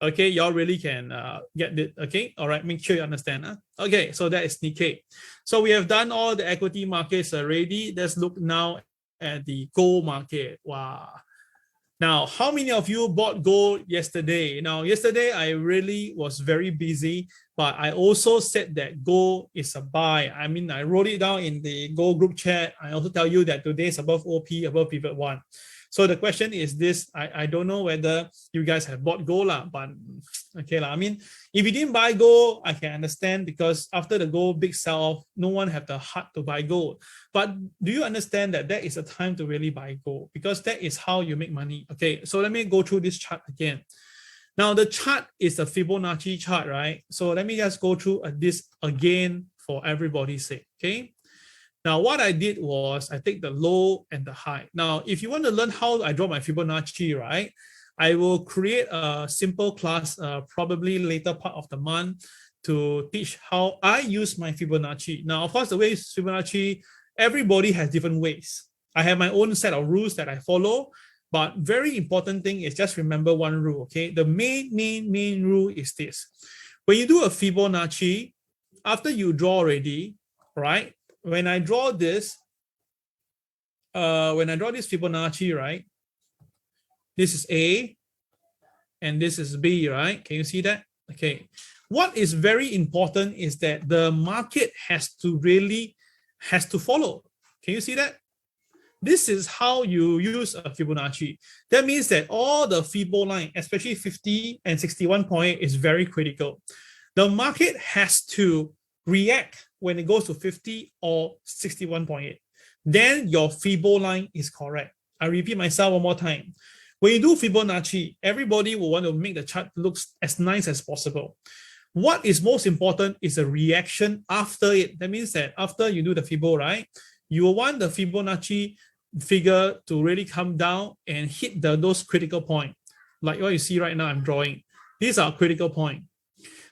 Okay, y'all really can get it. Okay, all right, make sure you understand. Okay, so that is Nikkei. So we have done all the equity markets already. Let's look now at the gold market. Wow. Now, how many of you bought gold yesterday? Now, yesterday I really was very busy, but I also said that gold is a buy. I mean, I wrote it down in the gold group chat. I also tell you that today is above OP, above pivot 1. So the question is this, I don't know whether you guys have bought gold, but okay. I mean, if you didn't buy gold, I can understand, because after the gold big sell-off, no one have the heart to buy gold. But do you understand that that is a time to really buy gold? Because that is how you make money. Okay, so let me go through this chart again. Now the chart is a Fibonacci chart, right? So let me just go through this again for everybody's sake, okay? Now, what I did was I take the low and the high. Now, if you want to learn how I draw my Fibonacci, right, I will create a simple class probably later part of the month to teach how I use my Fibonacci. Now, of course, the way Fibonacci, everybody has different ways. I have my own set of rules that I follow, but very important thing is just remember one rule, okay? The main rule is this. When you do a Fibonacci, after you draw already, right, when I draw this Fibonacci, right, this is A and this is B, right? Can you see that? Okay. What is very important is that the market has to follow. Can you see that? This is how you use a Fibonacci. That means that all the Fibo line, especially 50 and 61.8, is very critical. The market has to react when it goes to 50 or 61.8. Then your Fibo line is correct. I repeat myself one more time. When you do Fibonacci, everybody will want to make the chart look as nice as possible. What is most important is a reaction after it. That means that after you do the Fibo, right, you will want the Fibonacci figure to really come down and hit those critical points. Like what you see right now, I'm drawing. These are critical points.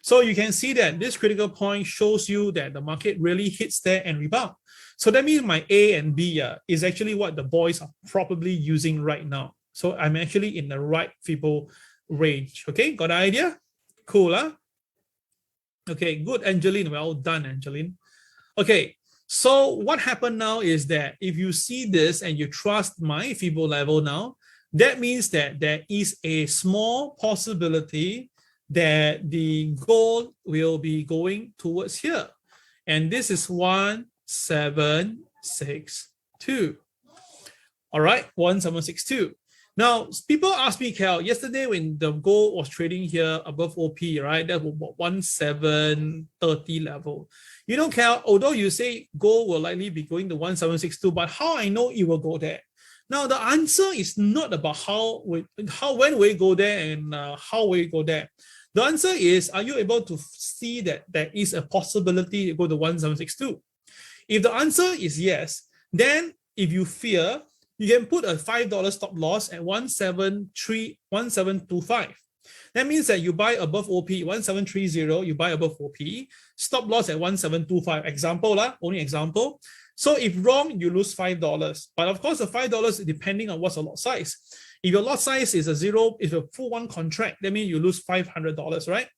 So you can see that this critical point shows you that the market really hits there and rebound. So that means my A and B is actually what the boys are probably using right now. So I'm actually in the right Fibo range. Okay, got an idea? Cool, huh? Okay, good, Angeline. Well done, Angeline. Okay, so what happened now is that if you see this and you trust my Fibo level now, that means that there is a small possibility that the gold will be going towards here. And this is 1762. All right, 1762. Now, people ask me, Cal, yesterday when the gold was trading here above OP, right, that was 1730 level. You know, Cal, although you say gold will likely be going to 1762, but how I know it will go there? Now, the answer is not about when will it go there and how will it go there. The answer is, are you able to see that there is a possibility to go to 1762? If the answer is yes, then if you fear, you can put a $5 stop loss at 1725. That means that you buy above OP, 1730, you buy above OP, stop loss at 1725. Example, only example. So if wrong, you lose $5. But of course, the $5 depending on what's the lot size. If your lot size is a full one contract, that means you lose $500, right?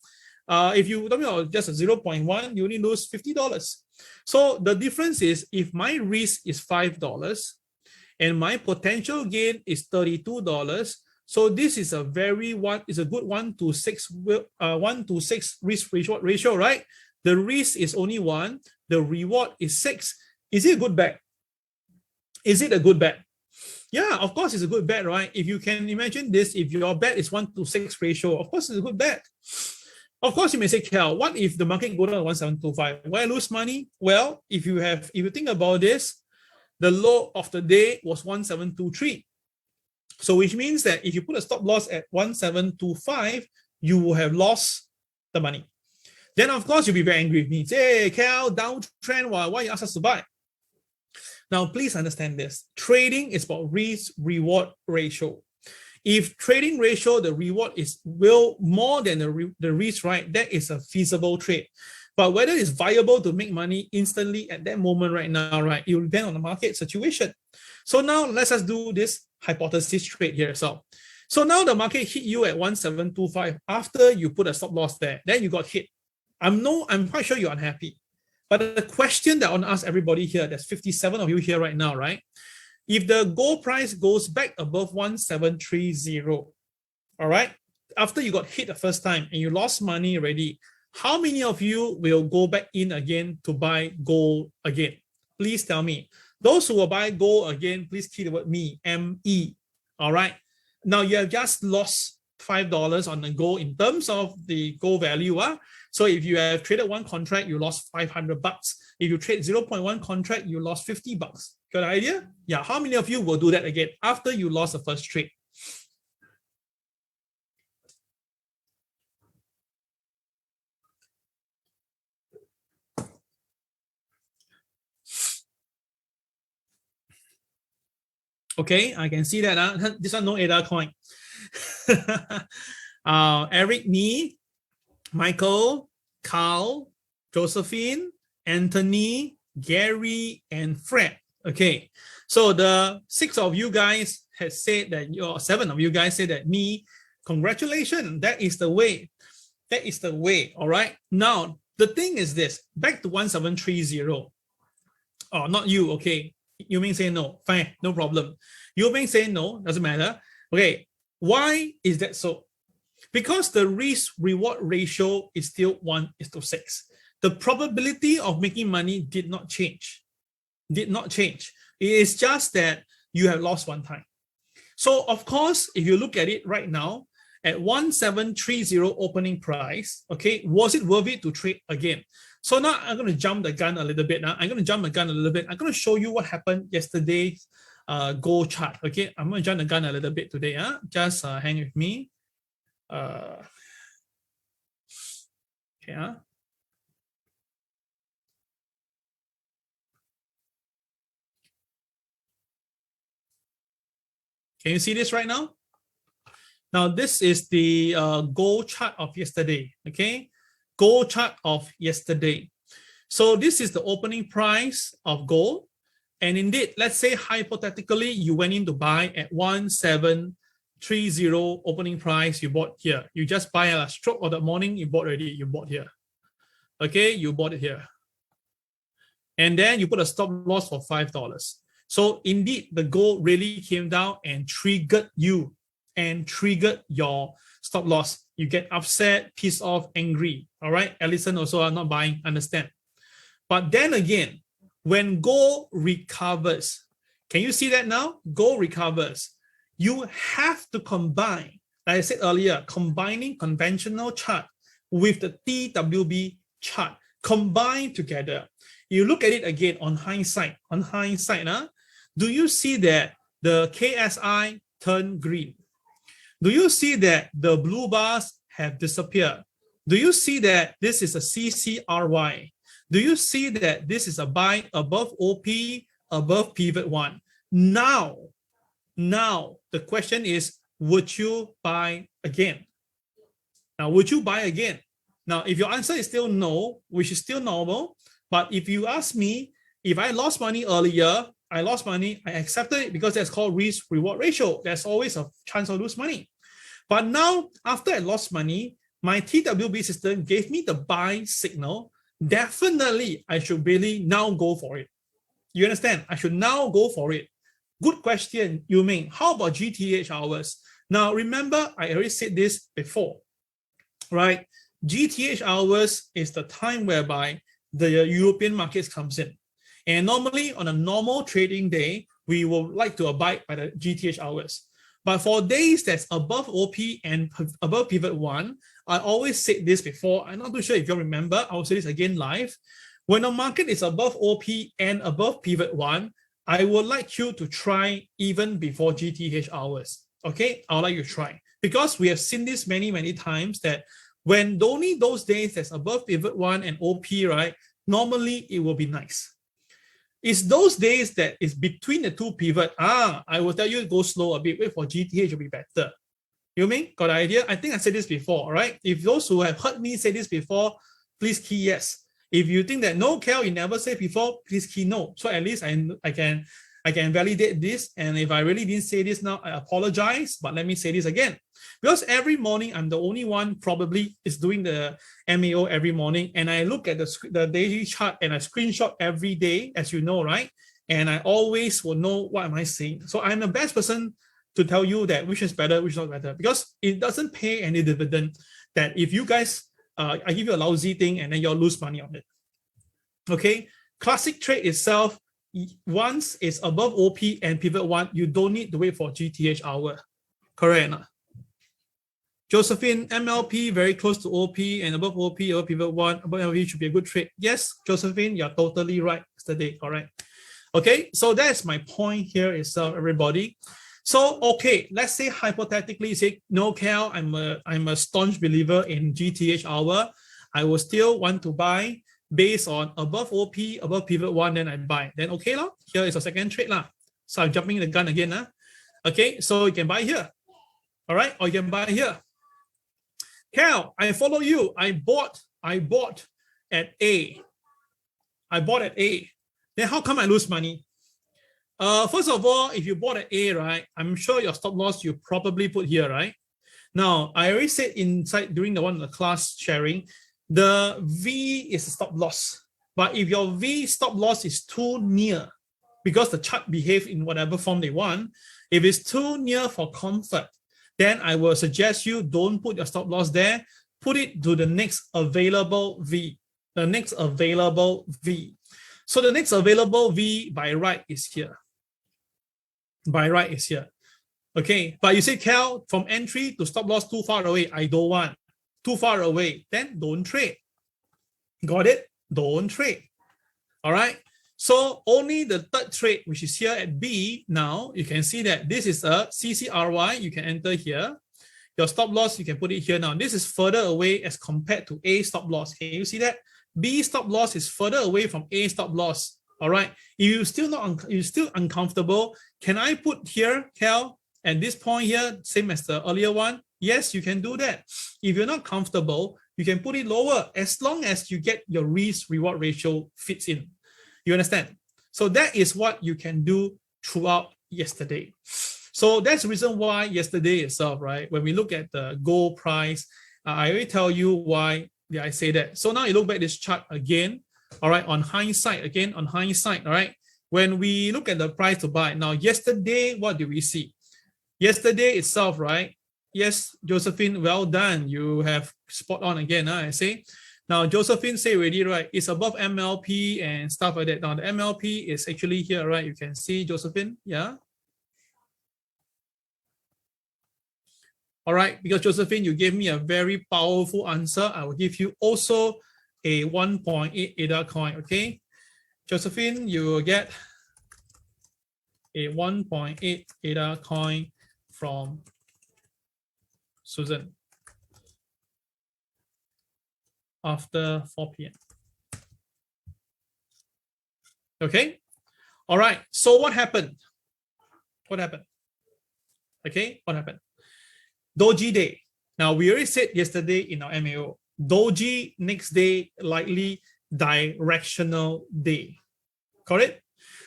If you talking about just a 0.1, you only lose $50. So the difference is if my risk is $5 and my potential gain is $32, so this is a good 1 to 6 risk ratio, right? The risk is only 1, the reward is 6. Is it a good bet? Is it a good bet? Yeah, of course it's a good bet, right? If you can imagine this, if your bet is 1 to 6 ratio, of course it's a good bet. Of course, you may say, Cal, what if the market go down to 1725? Will I lose money? Well, if you think about this, the low of the day was 1723. So which means that if you put a stop loss at 1725, you will have lost the money. Then of course you'll be very angry with me. Say, hey, Cal, downtrend, why you ask us to buy? Now, please understand this. Trading is about risk-reward ratio. If trading ratio, the reward is more than the risk, right? That is a feasible trade. But whether it's viable to make money instantly at that moment right now, right? It will depend on the market situation. So now let's just do this hypothesis trade here. So now the market hit you at 1725 after you put a stop loss there. Then you got hit. I'm quite sure you're unhappy. But the question that I want to ask everybody here, there's 57 of you here right now, right? If the gold price goes back above 1730, all right, after you got hit the first time and you lost money already, how many of you will go back in again to buy gold again? Please tell me. Those who will buy gold again, please key the word me, M-E, all right? Now you have just lost $5 on the gold in terms of the gold value. So if you have traded one contract, you lost $500. If you trade 0.1 contract, you lost $50. Got an idea? Yeah, how many of you will do that again after you lost the first trade? Okay, I can see that. This one no ADA coin. Eric, me, Michael, Carl, Josephine, Anthony, Gary, and Fred. Okay, so the 6 of you guys have said that, or 7 of you guys said that me, congratulations, that is the way. That is the way, all right? Now, the thing is this, back to 1730. Oh, not you, okay. You may say no, fine, no problem. You may say no, doesn't matter. Okay, why is that so? Because the risk-reward ratio is still 1:6. The probability of making money did not change. Did not change. It is just that you have lost one time. So of course, if you look at it right now, at 1730 opening price, okay, was it worth it to trade again? So now I'm going to jump the gun a little bit. I'm going to show you what happened yesterday's gold chart. Okay, I'm going to jump the gun a little bit today. Just hang with me. Okay. Can you see this right now? Now, this is the gold chart of yesterday, okay? Gold chart of yesterday. So this is the opening price of gold. And indeed, let's say hypothetically, you went in to buy at 1730 opening price, you bought here. You just buy a stroke of the morning, you bought already, you bought here. Okay, you bought it here. And then you put a stop loss for $5. So indeed, the gold really came down and triggered you and triggered your stop loss. You get upset, pissed off, angry. All right. Ellison also are not buying, understand. But then again, when gold recovers, can you see that now? Gold recovers. You have to combine, like I said earlier, combining conventional chart with the TWB chart, combine together. You look at it again on hindsight. Do you see that the KSI turned green? Do you see that the blue bars have disappeared? Do you see that this is a CCRY? Do you see that this is a buy above OP, above pivot 1? Now, the question is, would you buy again? Now, would you buy again? Now, if your answer is still no, which is still normal, but if you ask me, if I lost money earlier, I lost money, I accepted it because that's called risk-reward ratio. There's always a chance of lose money. But now, after I lost money, my TWB system gave me the buy signal. Definitely, I should really now go for it. You understand? I should now go for it. Good question, Yu Ming. How about GTH hours? Now, remember, I already said this before, right? GTH hours is the time whereby the European markets comes in. And normally, on a normal trading day, we will like to abide by the GTH hours. But for days that's above OP and above pivot 1, I always said this before. I'm not too sure if you remember. I'll say this again live. When the market is above OP and above pivot 1, I would like you to try even before GTH hours. Okay, I would like you to try. Because we have seen this many, many times that when only those days that's above pivot 1 and OP, right, normally it will be nice. It's those days that is between the two pivot. I will tell you, go slow a bit. Wait for GTH to be better. You mean? Got the idea? I think I said this before, right? If those who have heard me say this before, please key yes. If you think that no, Kel, you never said before, please key no. So at least I can validate this. And if I really didn't say this now, I apologize. But let me say this again. Because every morning, I'm the only one probably is doing the MAO every morning. And I look at the daily chart and I screenshot every day, as you know, right? And I always will know what am I saying. So I'm the best person to tell you that which is better, which is not better. Because it doesn't pay any dividend that if you guys, I give you a lousy thing and then you'll lose money on it. Okay? Classic trade itself, once it's above OP and pivot 1, you don't need to wait for GTH hour. Correct? Josephine, MLP very close to OP and above OP, above pivot 1, above MLP should be a good trade. Yes, Josephine, you're totally right yesterday, correct? Okay, so that's my point here itself, everybody. So, okay, let's say hypothetically, say, no, Cal, I'm a staunch believer in GTH hour. I will still want to buy based on above OP, above pivot 1, then I buy. Then okay, here is a second trade. So I'm jumping the gun again. Okay, so you can buy here. All right, or you can buy here. Cal, I follow you. I bought at A. Then how come I lose money? First of all, if you bought at A, right, I'm sure your stop loss you probably put here, right? Now, I already said inside during the one of the class sharing, the V is a stop loss. But if your V stop loss is too near, because the chart behaves in whatever form they want, if it's too near for comfort, then I will suggest you don't put your stop loss there. Put it to the next available V. The next available V. So the next available V by right is here. By right is here. Okay, but you say, Cal, from entry to stop loss too far away, I don't want. Too far away, then don't trade. Got it? Don't trade. All right. So only the third trade, which is here at B, now you can see that this is a CCRY. You can enter here. Your stop loss, you can put it here now. This is further away as compared to A stop loss. Can you see that? B stop loss is further away from A stop loss. All right. If you're still uncomfortable, can I put here, Cal, at this point here, same as the earlier one? Yes, you can do that. If you're not comfortable, you can put it lower as long as you get your risk-reward ratio fits in. You understand? So that is what you can do throughout yesterday. So that's the reason why yesterday itself, right? When we look at the gold price, I already tell you why I say that. So now you look back at this chart again, all right, on hindsight, all right? When we look at the price to buy, now yesterday, what do we see? Yesterday itself, right? Yes, Josephine, well done. You have spot on again, I say. Now, Josephine say already, right? It's above MLP and stuff like that. Now, the MLP is actually here, right? You can see, Josephine, yeah? All right, because Josephine, you gave me a very powerful answer. I will give you also a 1.8 ADA coin, okay? Josephine, you will get a 1.8 ADA coin from Susan after 4 p.m. Okay, all right, so what happened? What happened? Okay, what happened? Doji day. Now, we already said yesterday in our MAO, Doji next day likely directional day. Correct?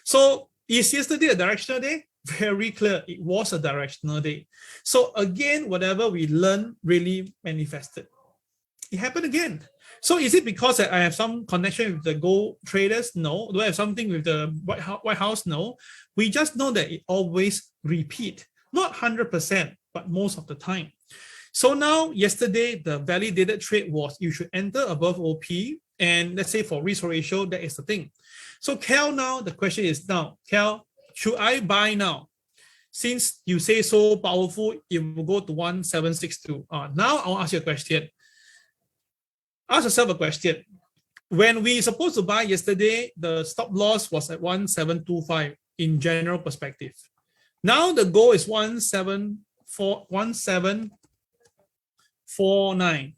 So is yesterday a directional day? Very clear. It was a directional day. So again, whatever we learned really manifested. It happened again. So is it because I have some connection with the gold traders? No. Do I have something with the White House? No. We just know that it always repeat. Not 100%, but most of the time. So now, yesterday, the validated trade was you should enter above OP. And let's say for risk ratio, that is the thing. So Cal, now the question is now, Cal, should I buy now? Since you say so powerful, it will go to 1762. Now I'll ask you a question. Ask yourself a question. When we supposed to buy yesterday, the stop loss was at 1725 in general perspective. Now the goal is 1749.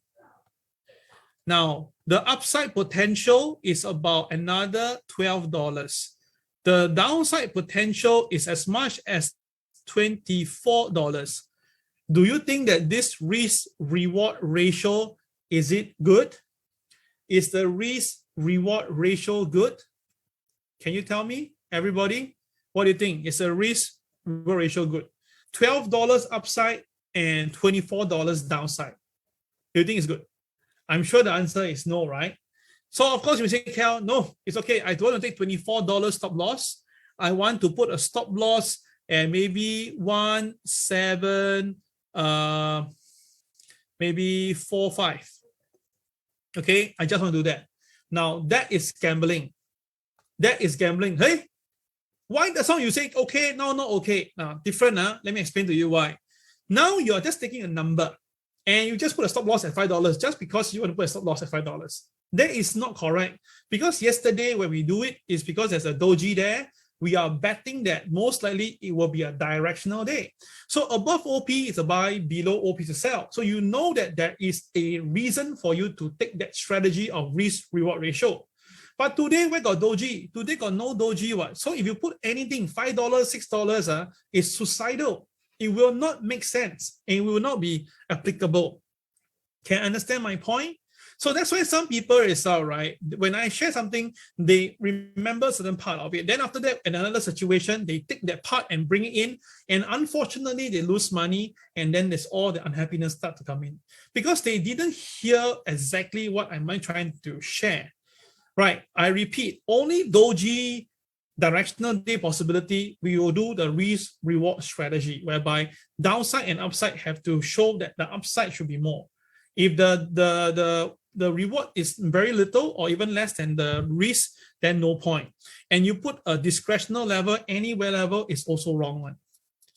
Now, the upside potential is about another $12. The downside potential is as much as $24. Do you think that this risk-reward ratio, is it good? Is the risk-reward ratio good? Can you tell me, everybody? What do you think? Is the risk-reward ratio good? $12 upside and $24 downside. Do you think it's good? I'm sure the answer is no, right? So of course you say, Cal, no, it's okay. I don't want to take $24 stop loss. I want to put a stop loss and maybe 45. Okay, I just want to do that. Now that is gambling. That is gambling. Hey, why the song you say okay? No, not okay. Now different. Let me explain to you why. Now you are just taking a number and you just put a stop loss at $5 just because you want to put a stop loss at $5. That is not correct, because yesterday when we do it is because there's a doji there. We are betting that most likely it will be a directional day. So above OP is a buy, below OP is a sell. So you know that there is a reason for you to take that strategy of risk-reward ratio. But today we got doji. Today got no doji. What? So if you put anything $5, $6, it's suicidal. It will not make sense and it will not be applicable. Can you understand my point? So that's why some people is right. When I share something, they remember a certain part of it. Then after that, in another situation, they take that part and bring it in. And unfortunately, they lose money. And then there's all the unhappiness start to come in because they didn't hear exactly what I'm trying to share. Right. I repeat, only doji directional day possibility, we will do the risk reward strategy whereby downside and upside have to show that the upside should be more. If the reward is very little or even less than the risk, then no point. And you put a discretional level, anywhere level is also wrong one.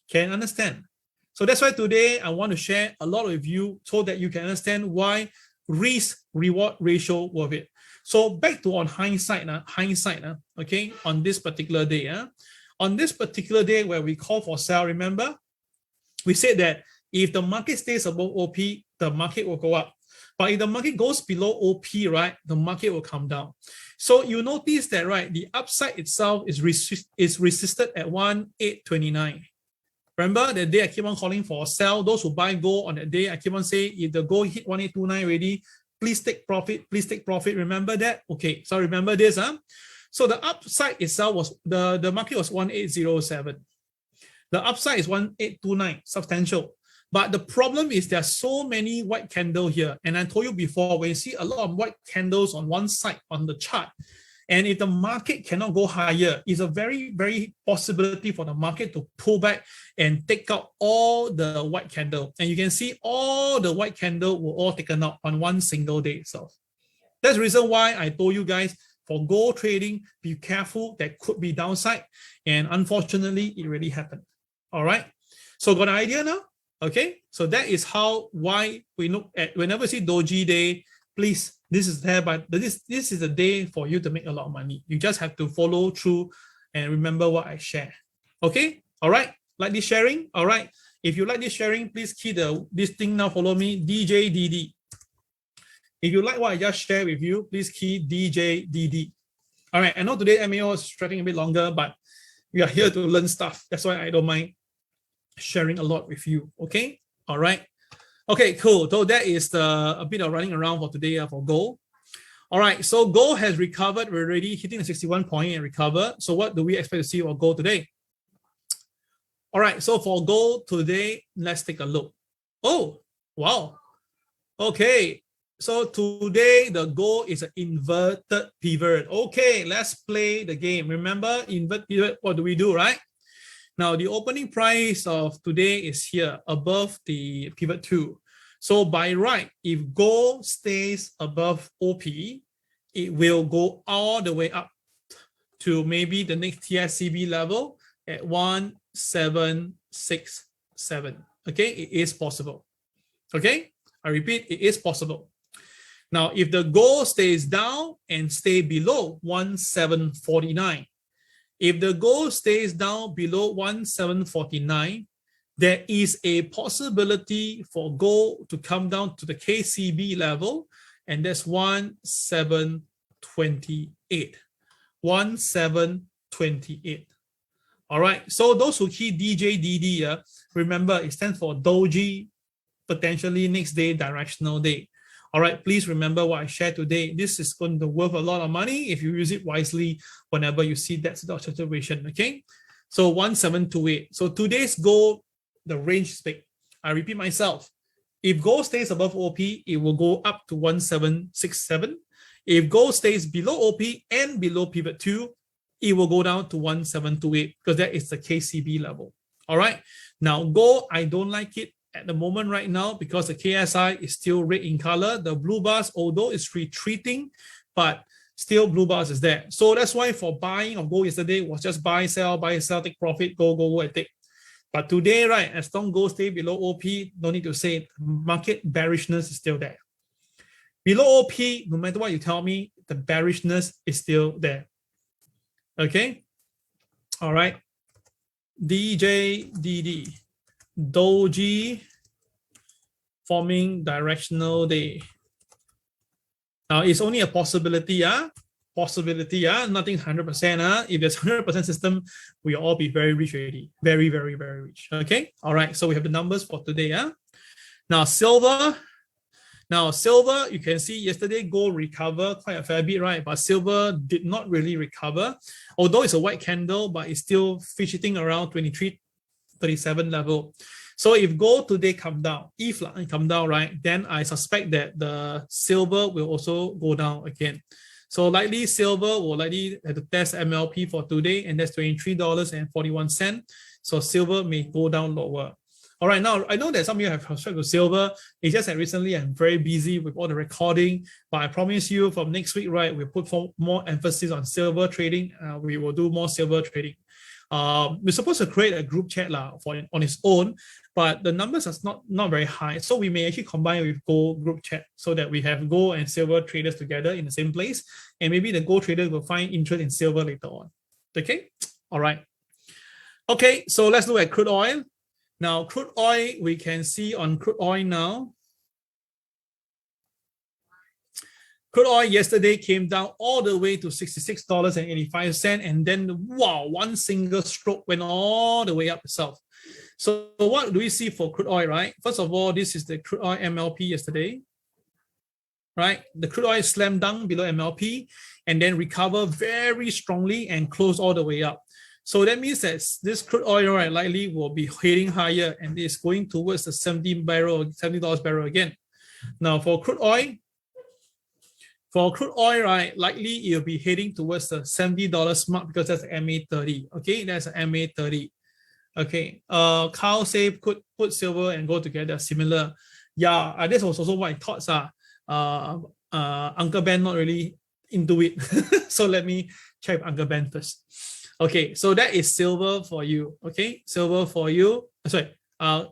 Can you understand? So that's why today I want to share a lot with you so that you can understand why risk reward ratio worth it. So back to on hindsight, okay, on this particular day. On this particular day where we call for sell, remember, we said that if the market stays above OP, the market will go up. But if the market goes below OP, right, the market will come down. So you notice that, right, the upside itself is resisted at 1829. Remember that day I keep on calling for sell. Those who buy gold on that day, I keep on saying if the gold hit 1829 already, please take profit, please take profit. Remember that? Okay, so remember this. So the upside itself was, the market was 1807. The upside is 1829, substantial. But the problem is there are so many white candles here. And I told you before, when you see a lot of white candles on one side on the chart, And if the market cannot go higher, it's a very, very possibility for the market to pull back and take out all the white candle. And you can see all the white candle were all taken out on one single day itself. That's the reason why I told you guys for gold trading, be careful, there could be downside. And unfortunately, it really happened. All right. So got an idea now? Okay. So that is why we look at whenever we see Doji Day, please, this is there, but this is a day for you to make a lot of money. You just have to follow through and remember what I share. Okay. All right. Like this sharing. All right. If you like this sharing, please key this thing now. Follow me, DJDD. If you like what I just shared with you, please key DJDD. All right, I know today MAO is stretching a bit longer, but we are here to learn stuff. That's why I don't mind sharing a lot with you, okay? All right. Okay, cool. So that is a bit of running around for today for gold. All right, so gold has recovered. We're already hitting the 61 point and recover. So what do we expect to see for gold today? All right, so for gold today, let's take a look. Oh, wow. Okay. So today the goal is an inverted pivot. Okay, let's play the game. Remember, invert pivot, what do we do, right? Now the opening price of today is here above the pivot 2. So by right, if gold stays above OP, it will go all the way up to maybe the next TSCB level at 1767. Okay, it is possible. Okay, I repeat, it is possible. Now, if the gold stays down and stay below 1749, if the gold stays down below 1749, there is a possibility for gold to come down to the KCB level, and that's 1728. 1728. All right. So those who key DJDD, remember it stands for Doji, potentially next day, directional day. All right, please remember what I shared today. This is going to worth a lot of money if you use it wisely whenever you see that sort of situation, okay? So 1728. So today's goal, the range is big. I repeat myself. If gold stays above OP, it will go up to 1767. If gold stays below OP and below pivot 2, it will go down to 1728 because that is the KCB level. All right. Now, gold, I don't like it at the moment right now because the KSI is still red in color. The blue bars, although it's retreating, but still blue bars is there. So that's why for buying of gold yesterday was just buy, sell, take profit, go and take. But today, right, as long as gold stay below OP, no need to say it, market bearishness is still there. Below OP, no matter what you tell me, the bearishness is still there. Okay? All right. DJDD. Doji forming directional day. Now it's only a possibility, possibility, nothing 100%. If there's 100% system, we'll all be very rich already. Very, very, very rich. Okay. All right. So we have the numbers for today. Now silver. You can see yesterday gold recovered quite a fair bit, right? But silver did not really recover. Although it's a white candle, but it's still fidgeting around 23.37 level. So if gold today come down, right, then I suspect that the silver will also go down again. So likely silver will likely have to test MLP for today, and that's $23.41. So silver may go down lower. All right, now I know that some of you have subscribed to silver. It's just that recently I'm very busy with all the recording, but I promise you from next week, right, we'll put more emphasis on silver trading. We will do more silver trading. We're supposed to create a group chat on its own, but the numbers are not very high. So we may actually combine with gold group chat so that we have gold and silver traders together in the same place. And maybe the gold traders will find interest in silver later on. Okay. All right. Okay. So let's look at crude oil. Now, crude oil, we can see on crude oil now. Crude oil yesterday came down all the way to $66.85, and then wow, one single stroke went all the way up itself. So what do we see for crude oil, right? First of all, this is the crude oil MLP yesterday, right? The crude oil slammed down below MLP and then recovered very strongly and closed all the way up. So that means that this crude oil, right, likely will be heading higher and is going towards the $70 barrel again. Now for crude oil, For crude oil, right, likely it'll be heading towards the $70 mark because that's MA30. Okay, that's MA30. Okay, Carl say put silver and gold together, similar. Yeah, this was also my thoughts are. Uncle Ben not really into it. So let me check Uncle Ben first. Okay, so that is silver for you. Okay, silver for you. Sorry,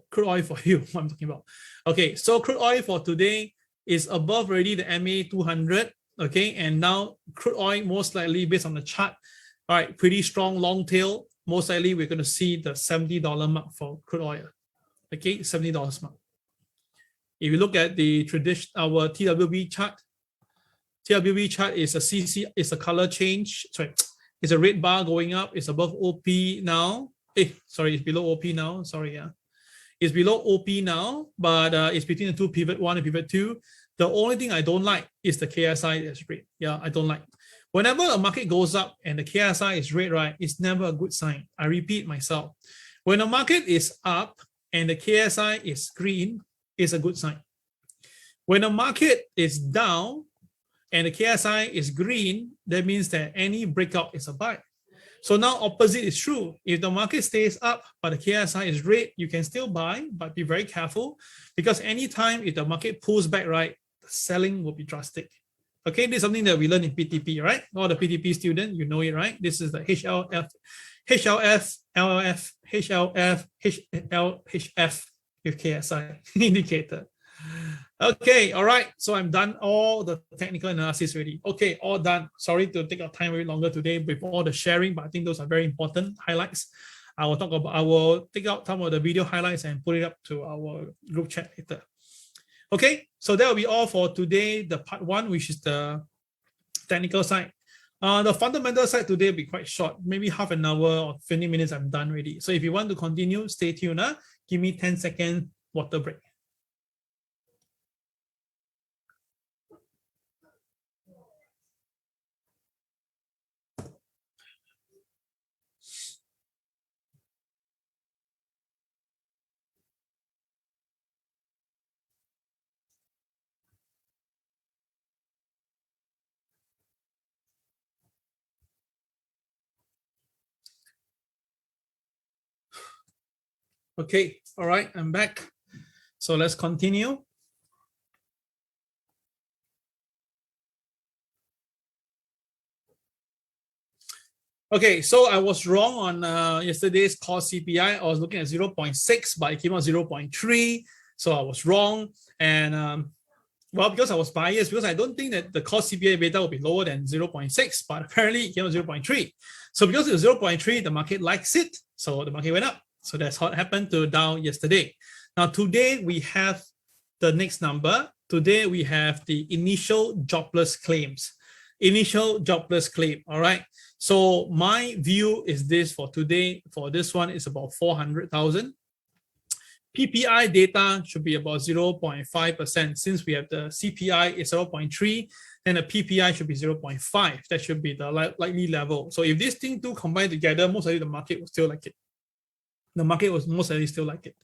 crude oil for you. What I'm talking about. Okay, so crude oil for today is above already the MA 200. Okay, and now crude oil most likely based on the chart, all right, pretty strong long tail. Most likely we're going to see the $70 mark for crude oil. Okay, $70 mark. If you look at the tradition, our TWB chart is a CC, is a color change. Sorry, it's a red bar going up. It's above OP now. Sorry, it's below OP now. Sorry, yeah. It's below OP now, but it's between the two, pivot 1 and pivot 2. The only thing I don't like is the KSI that's red. Yeah, I don't like. Whenever a market goes up and the KSI is red, right, it's never a good sign. I repeat myself. When a market is up and the KSI is green, it's a good sign. When a market is down and the KSI is green, that means that any breakout is a buy. So now opposite is true. If the market stays up, but the KSI is red, you can still buy, but be very careful because anytime if the market pulls back, right, the selling will be drastic. Okay, this is something that we learned in PTP, right? All the PTP students, you know it, right? This is the HLF, LLF, HF with KSI indicator. Okay, all right. So I'm done all the technical analysis already. Okay, all done. Sorry to take our time very longer today with all the sharing, but I think those are very important highlights. I will take out some of the video highlights and put it up to our group chat later. Okay, so that will be all for today, the part 1, which is the technical side. The fundamental side today will be quite short, maybe half an hour or 20 minutes, I'm done already. So if you want to continue, stay tuned. Give me 10-second water break. Okay, all right, I'm back. So let's continue. Okay, so I was wrong on yesterday's core CPI. I was looking at 0.6, but it came out 0.3. So I was wrong. And well, because I was biased, because I don't think that the core CPI beta will be lower than 0.6, but apparently it came out 0.3. So because it was 0.3, the market likes it. So the market went up. So that's what happened to Dow yesterday. Now, today we have the next number. Today we have the initial jobless claims. Initial jobless claim, all right? So my view is this for today. For this one, it's about 400,000. PPI data should be about 0.5%. Since we have the CPI is 0.3, then the PPI should be 0.5. That should be the likely level. So if these things do combine together, most likely the market will still like it. The market was most likely still like it.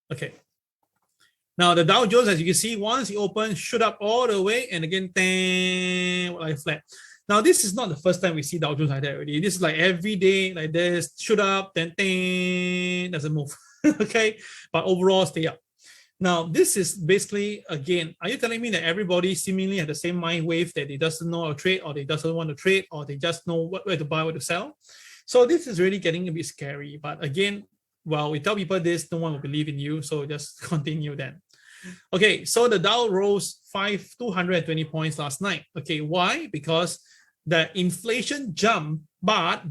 Okay. Now the Dow Jones, as you can see, once it opens, shoot up all the way, and again, like flat. Now this is not the first time we see Dow Jones like that already. This is like every day like this, shoot up, then doesn't move. Okay, but overall stay up. Now this is basically, again, are you telling me that everybody seemingly has the same mind wave that they doesn't know how to trade, or they doesn't want to trade, or they just know where to buy, where to sell? So this is really getting a bit scary. But again, well, we tell people this, no one will believe in you. So just continue then. Okay, so the Dow rose 220 points last night. Okay, why? Because the inflation jumped, but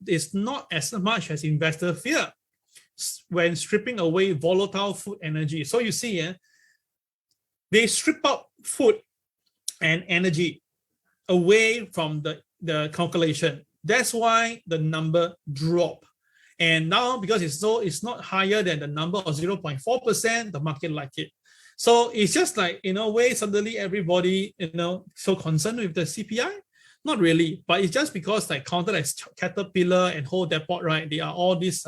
it's not as much as investor fear when stripping away volatile food energy. So you see, they strip out food and energy away from the calculation. That's why the number dropped. And now, because it's not higher than the number of 0.4%, the market like it. So it's just like, in a way, suddenly everybody, so concerned with the CPI. Not really, but it's just because like counted as Caterpillar and Whole Depot, right? They are all these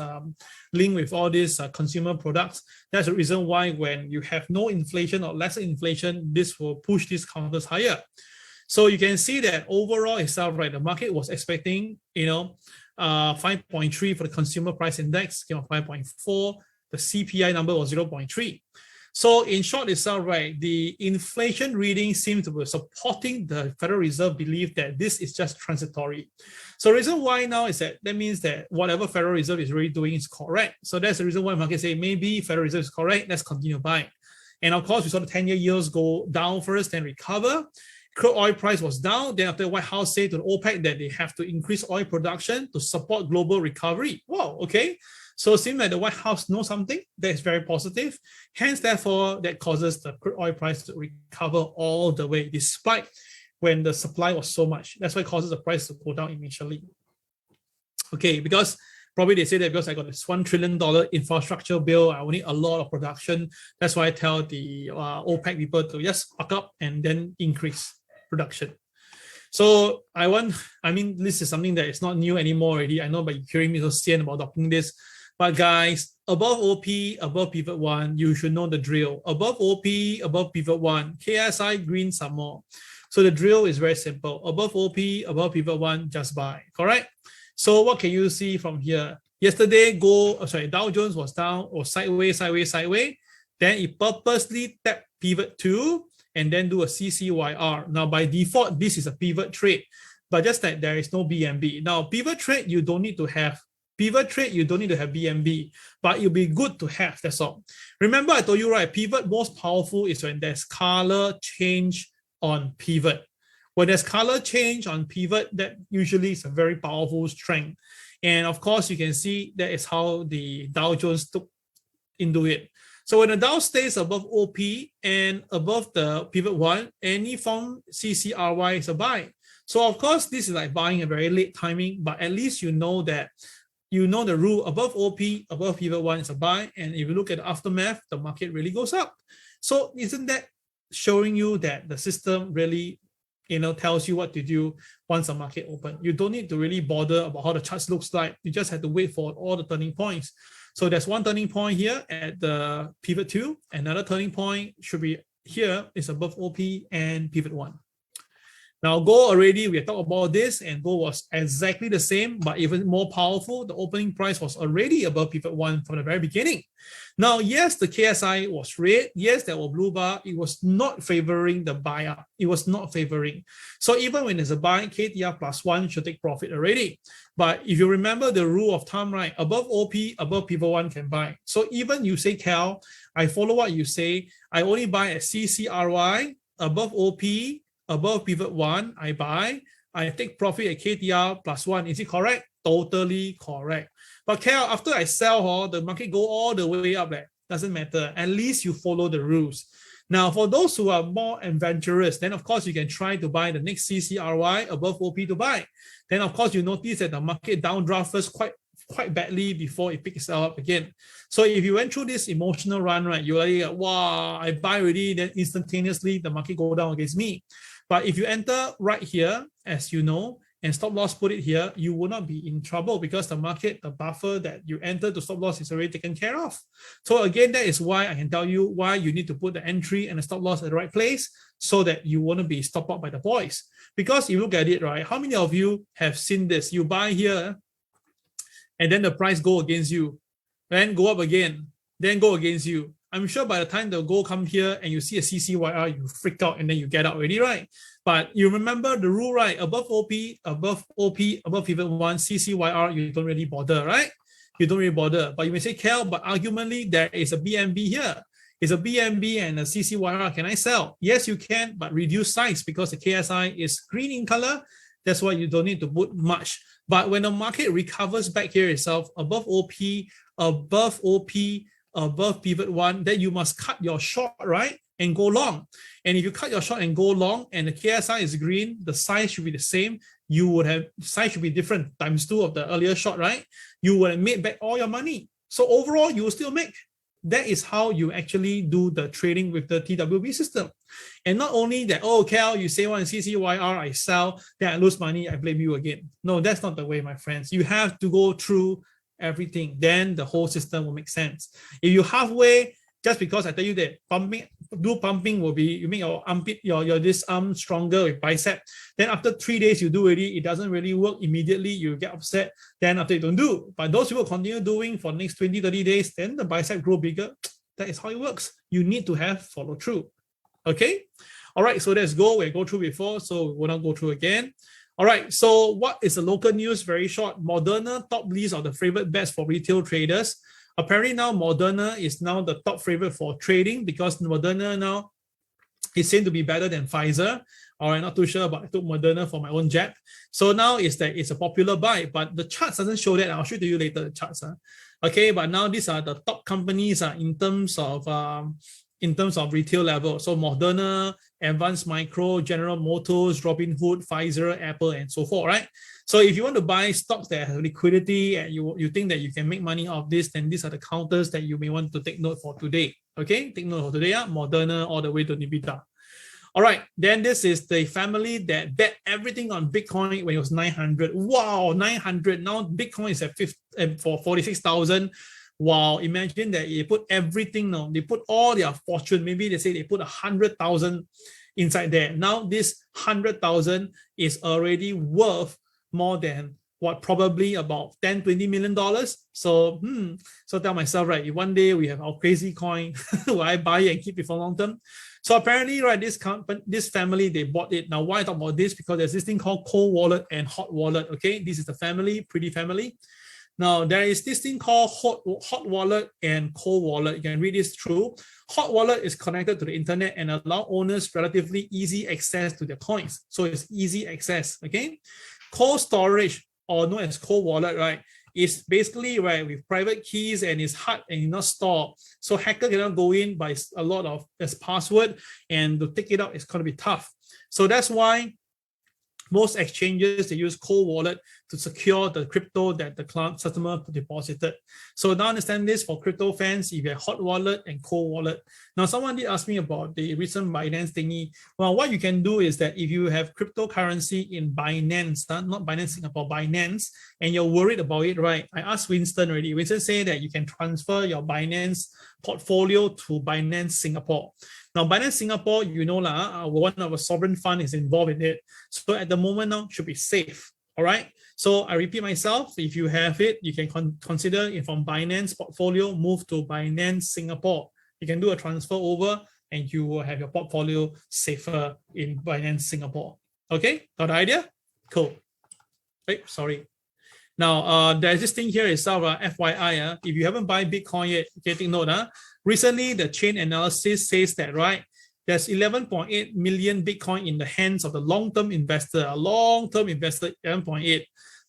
linked with all these consumer products. That's the reason why when you have no inflation or lesser inflation, this will push these counters higher. So you can see that overall itself, right, the market was expecting, 5.3 for the consumer price index, came out 5.4. The CPI number was 0.3. So in short itself, right, the inflation reading seems to be supporting the Federal Reserve belief that this is just transitory. So the reason why now is that means that whatever Federal Reserve is really doing is correct. So that's the reason why market say maybe Federal Reserve is correct, let's continue buying. And of course, we saw the 10-year yields go down first, then recover. Crude oil price was down. Then after the White House said to the OPEC that they have to increase oil production to support global recovery. Wow, okay. So it seems like the White House knows something that is very positive. Hence, therefore, that causes the crude oil price to recover all the way, despite when the supply was so much. That's why it causes the price to go down initially. Okay, because probably they say that because I got this $1 trillion infrastructure bill, I will need a lot of production. That's why I tell the OPEC people to just pack up and then increase production. So this is something that is not new anymore already. I know, but you're hearing me so sian about adopting this. But guys, above OP, above pivot 1, you should know the drill. Above OP, above pivot 1, KSI green some more. So the drill is very simple. Above OP, above pivot 1, just buy. Correct? So what can you see from here? Yesterday, Dow Jones was down or sideways. Then it purposely tapped pivot 2 and then do a CCYR. Now, by default, this is a pivot trade, but just that there is no BNB. Now, pivot trade, you don't need to have BNB, but it'll be good to have, that's all. Remember, I told you, right, pivot most powerful is when there's color change on pivot. When there's color change on pivot, that usually is a very powerful strength. And of course, you can see that is how the Dow Jones took into it. So when the Dow stays above OP and above the pivot 1, any form CCRY is a buy. So of course, this is like buying a very late timing, but at least you know that the rule above OP, above pivot 1 is a buy. And if you look at the aftermath, the market really goes up. So isn't that showing you that the system really tells you what to do once the market open? You don't need to really bother about how the charts looks like. You just have to wait for all the turning points. So there's one turning point here at the pivot 2. Another turning point should be here is above OP and pivot 1. Now, gold already, we have talked about this, and gold was exactly the same, but even more powerful. The opening price was already above pivot 1 from the very beginning. Now, yes, the KSI was red. Yes, there was blue bar. It was not favoring the buyer. It was not favoring. So even when there's a buy, KTR +1 should take profit already. But if you remember the rule of thumb, right, above OP, above pivot 1 can buy. So even you say, Cal, I follow what you say. I only buy at CCRY, above OP, above pivot 1, I buy. I take profit at KTR +1. Is it correct? Totally correct. But Cal, after I sell, the market go all the way up. Doesn't matter. At least you follow the rules. Now, for those who are more adventurous, then of course you can try to buy the next CCRY above OP to buy. Then of course you notice that the market downdraft first quite badly before it picks up again. So if you went through this emotional run, right, you're like, wow, I buy already, then instantaneously the market go down against me. But if you enter right here, as you know, and stop loss put it here, you will not be in trouble because the market, the buffer that you enter to stop loss is already taken care of. So again, that is why I can tell you why you need to put the entry and the stop loss at the right place so that you won't be stopped out by the boys. Because you look at it, right, how many of you have seen this? You buy here and then the price go against you, then go up again, then go against you. I'm sure by the time the gold come here and you see a CCYR, you freak out and then you get out already, right? But you remember the rule, right? Above OP, above pivot 1, CCYR, you don't really bother, right? You don't really bother. But you may say, Cal, but argumentally, there is a BNB here. It's a BNB and a CCYR. Can I sell? Yes, you can, but reduce size because the KSI is green in color. That's why you don't need to put much. But when the market recovers back here itself, above OP, above pivot 1, then you must cut your short, right? And go long. And if you cut your short and go long and the KSI is green, the size should be the same. You would have, size should be different, ×2 of the earlier short, right? You would have made back all your money. So overall, you will still make. That is how you actually do the trading with the TWB system. And not only that, oh, Cal, you say one CCYR, I sell, then I lose money, I blame you again. No, that's not the way, my friends. You have to go through everything. Then the whole system will make sense. If you halfway, just because I tell you that do pumping will be, you make your armpit, your this arm stronger with bicep. Then after 3 days you do already, it doesn't really work immediately, you get upset. Then after you don't do, but those people continue doing for the next 20, 30 days, then the bicep grow bigger. That is how it works. You need to have follow through. Okay. All right. So let's go. We go through before, so we will not go through again. All right. So what is the local news? Very short. Moderna top list of the favorite bets for retail traders. Apparently now Moderna is now the top favorite for trading because Moderna now is seen to be better than Pfizer. Or I'm not too sure, but I took Moderna for my own jab. So now it's that it's a popular buy, but the charts doesn't show that. I'll show to you later the charts. Okay, but now these are the top companies in terms of retail level. So Moderna, Advanced Micro, General Motors, Robinhood, Pfizer, Apple, and so forth, right? So if you want to buy stocks that have liquidity and you think that you can make money off this, then these are the counters that you may want to take note for today. Okay, take note for today, Moderna all the way to Nvidia. All right, then this is the family that bet everything on Bitcoin when it was 900. Wow, 900. Now Bitcoin is at for 46,000. Wow, imagine that they put everything now. They put all their fortune. Maybe they say they put 100,000 inside there. Now this 100,000 is already worth more than what, probably about 10, 20 million dollars. So, so tell myself, right, if one day we have our crazy coin, will I buy it and keep it for long term? So apparently, right, this family, they bought it. Now, why I talk about this? Because there's this thing called Cold Wallet and Hot Wallet. Okay, this is the family, pretty family. Now, there is this thing called Hot Wallet and Cold Wallet. You can read this through. Hot Wallet is connected to the internet and allow owners relatively easy access to their coins. So it's easy access, okay? Cold Storage, or known as Cold Wallet, right, is basically, right, with private keys and it's hard and not stored. So hacker cannot go in by a lot of this password, and to take it out, it's going to be tough. So that's why most exchanges, they use Cold Wallet to secure the crypto that the customer deposited. So now understand this for crypto fans, if you have Hot Wallet and Cold Wallet. Now, someone did ask me about the recent Binance thingy. Well, what you can do is that if you have cryptocurrency in Binance, not Binance Singapore, Binance, and you're worried about it, right? I asked Winston already. Winston said that you can transfer your Binance portfolio to Binance Singapore. Now, Binance Singapore, you know, one of our sovereign fund is involved in it. So at the moment now, should be safe. All right. So I repeat myself, if you have it, you can consider it from Binance portfolio, move to Binance Singapore. You can do a transfer over and you will have your portfolio safer in Binance Singapore. Okay, got the idea? Cool. Wait, sorry. Now, there's this thing here itself, FYI, if you haven't bought Bitcoin yet, take note. Recently, the chain analysis says that, right, there's 11.8 million Bitcoin in the hands of the long-term investor, a long-term investor, 11.8.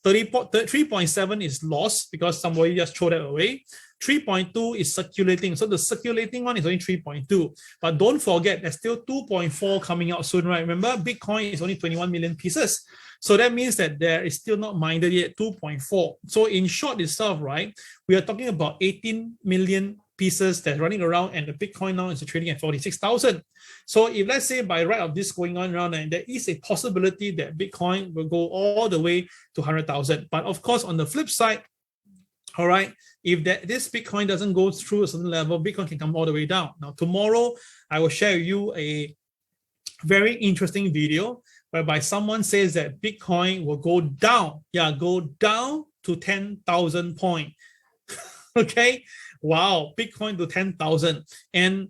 3.7 is lost because somebody just threw that away. 3.2 is circulating. So the circulating one is only 3.2. But don't forget, there's still 2.4 coming out soon, right? Remember, Bitcoin is only 21 million pieces. So that means that there is still not mined yet, 2.4. So in short itself, right, we are talking about 18 million pieces that's running around, and the Bitcoin now is trading at 46,000. So if let's say by right of this going on around, and there is a possibility that Bitcoin will go all the way to 100,000. But of course, on the flip side, all right, if this Bitcoin doesn't go through a certain level, Bitcoin can come all the way down. Now, tomorrow, I will share with you a very interesting video whereby someone says that Bitcoin will go down. Yeah, go down to 10,000 points. Okay. Wow, Bitcoin to 10,000. And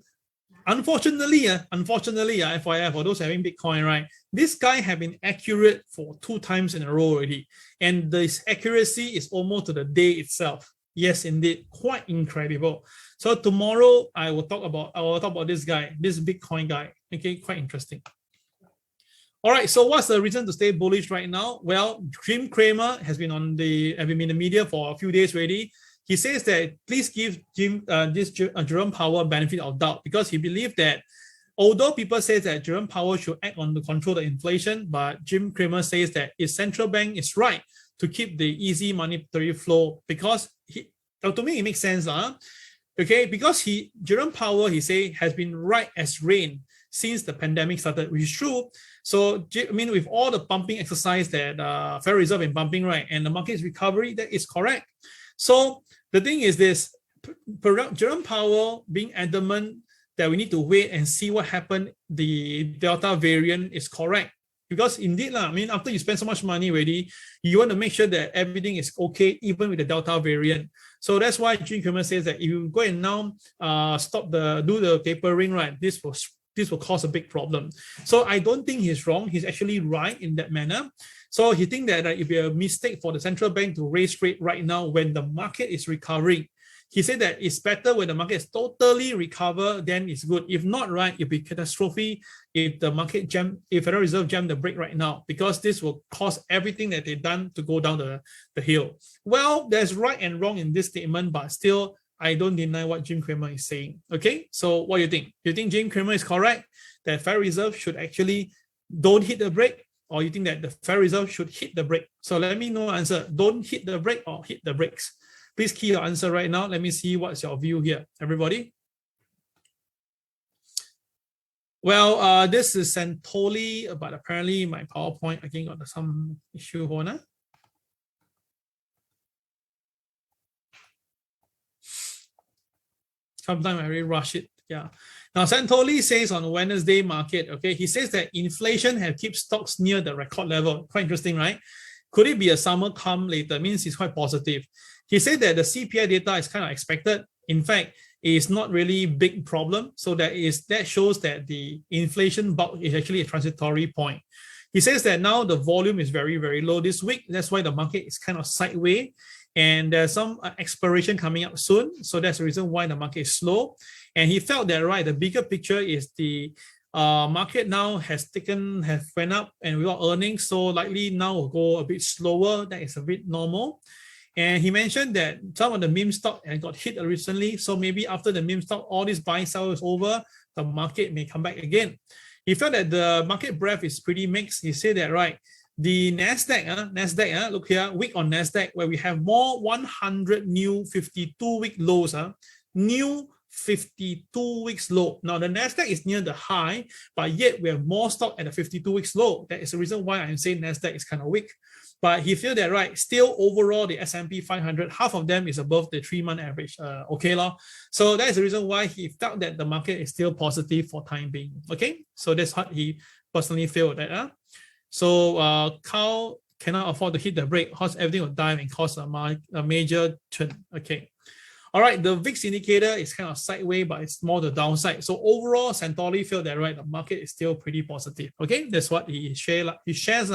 unfortunately, FYI, for those having Bitcoin, right, this guy have been accurate for 2 times in a row already. And this accuracy is almost to the day itself. Yes, indeed, quite incredible. So tomorrow I will talk about this guy, this Bitcoin guy. Okay, quite interesting. All right, so what's the reason to stay bullish right now? Well, Jim Cramer has been in the media for a few days already. He says that please give Jerome Powell benefit of doubt, because he believed that although people say that Jerome Powell should act on to control the inflation, but Jim Cramer says that his central bank is right to keep the easy monetary flow, because to me it makes sense, okay? Because Jerome Powell, he say, has been right as rain since the pandemic started, which is true. So I mean, with all the pumping exercise that Federal Reserve been pumping, right, and the market's recovery, that is correct. So the thing is this, Jerome Powell being adamant that we need to wait and see what happened. The Delta variant is correct. Because indeed, I mean, after you spend so much money already, you want to make sure that everything is okay, even with the Delta variant. So that's why Jim Cramer says that if you go and now do the tapering, right, this will cause a big problem. So I don't think he's wrong. He's actually right in that manner. So he thinks that it would be a mistake for the central bank to raise rate right now when the market is recovering. He said that it's better when the market is totally recovered, then it's good. If not, right, it'll be catastrophe if the market if Federal Reserve jam the brake right now, because this will cause everything that they've done to go down the hill. Well, there's right and wrong in this statement, but still, I don't deny what Jim Cramer is saying. Okay, so what do you think? Do you think Jim Cramer is correct that Federal Reserve should actually don't hit the brake, or you think that the Federal Reserve should hit the brake? So let me know answer. Don't hit the brake or hit the brakes. Please key your answer right now. Let me see what's your view here, everybody. Well, this is Santoli, but apparently my PowerPoint again got some issue here. Sometimes I really rush it. Yeah. Now, Santoli says on Wednesday market, okay, he says that inflation has kept stocks near the record level. Quite interesting, right? Could it be a summer come later? Means it's quite positive. He said that the CPI data is kind of expected. In fact, it's not really big problem. So that shows that the inflation bulk is actually a transitory point. He says that now the volume is very, very low this week. That's why the market is kind of sideways. And there's some expiration coming up soon. So that's the reason why the market is slow. And he felt that, right, the bigger picture is the market now has went up and without earnings. So likely now will go a bit slower. That is a bit normal. And he mentioned that some of the meme stock got hit recently. So maybe after the meme stock, all this buy sell is over, the market may come back again. He felt that the market breadth is pretty mixed. He said that, right, the NASDAQ, look here, week on NASDAQ, where we have more 100 new 52-week lows, new 52 weeks low. Now the NASDAQ is near the high, but yet we have more stock at the 52 weeks low. That is the reason why I'm saying NASDAQ is kind of weak. But he feel that, right, still overall the S&P 500, half of them is above the 3-month average. Okay, so that is the reason why he felt that the market is still positive for time being. Okay, so that's what he personally felt that. So Carl cannot afford to hit the brake, because everything will dive and cause a major turn. Okay. All right, the VIX indicator is kind of sideways, but it's more the downside. So overall, Santoli felt that, right, the market is still pretty positive. Okay, that's what he shares.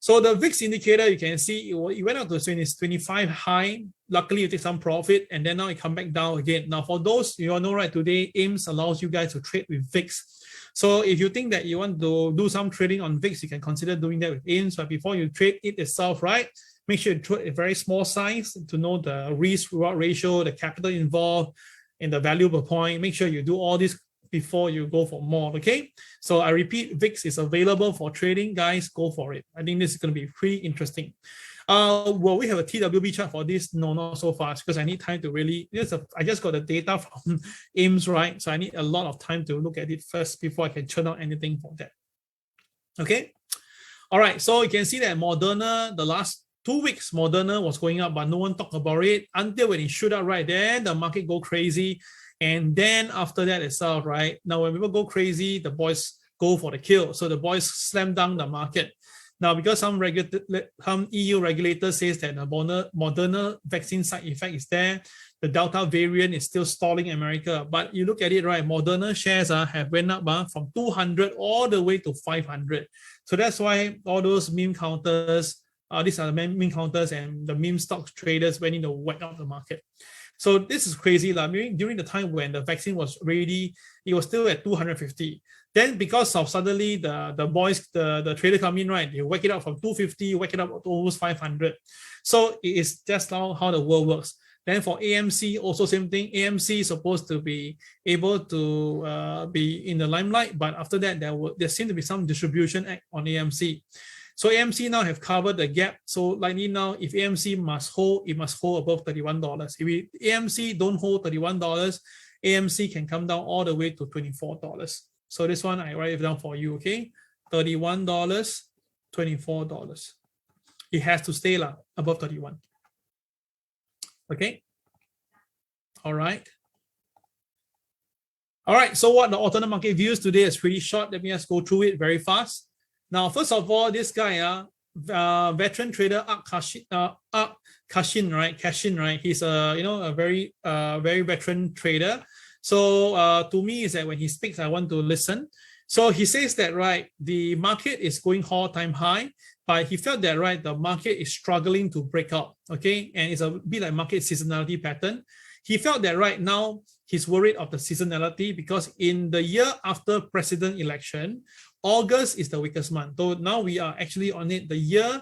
So the VIX indicator, you can see it went up to 25 high. Luckily, you take some profit, and then now it come back down again. Now, for those you all know, right, today AIMS allows you guys to trade with VIX. So if you think that you want to do some trading on VIX, you can consider doing that with AIMS. But before you trade it itself, right, make sure you trade a very small size to know the risk-reward ratio, the capital involved, and the value per point. Make sure you do all this before you go for more, okay? So I repeat, VIX is available for trading. Guys, go for it. I think this is going to be pretty interesting. Will we have a TWB chart for this? No, not so fast, because I need time to really, I just got the data from AIMS, right? So I need a lot of time to look at it first before I can churn out anything for that. Okay? All right, so you can see that Moderna, the last 2 weeks, Moderna was going up, but no one talked about it until when it shoot up, right? Then the market go crazy. And then after that itself, right? Now, when people go crazy, the boys go for the kill. So the boys slam down the market. Now, because some EU regulator says that the Moderna vaccine side effect is there, the Delta variant is still stalling in America. But you look at it, right? Moderna shares have went up from 200 all the way to 500. So that's why all those meme counters, these are the meme counters, and the meme stock traders went in to whack up the market. So this is crazy. During the time when the vaccine was ready, it was still at 250. Then because of suddenly the boys, the trader come in, right, they whack it up from 250, whack it up to almost 500. So it is just now how the world works. Then for AMC, also same thing. AMC is supposed to be able to be in the limelight, but after that, there seemed to be some distribution act on AMC. So AMC now have covered the gap. So likely now, if AMC must hold, it must hold above $31. If AMC don't hold $31, AMC can come down all the way to $24. So this one, I write it down for you, okay? $31, $24. It has to stay above 31. Okay? All right. All right, so what the alternate market views today is pretty short. Let me just go through it very fast. Now, first of all, this guy, veteran trader Cashin, right? He's a very veteran trader. So to me, is that when he speaks, I want to listen. So he says that, right, the market is going all-time high, but he felt that, right, the market is struggling to break out, okay? And it's a bit like market seasonality pattern. He felt that right now he's worried of the seasonality because in the year after president election, August is the weakest month. So now we are actually on it. The year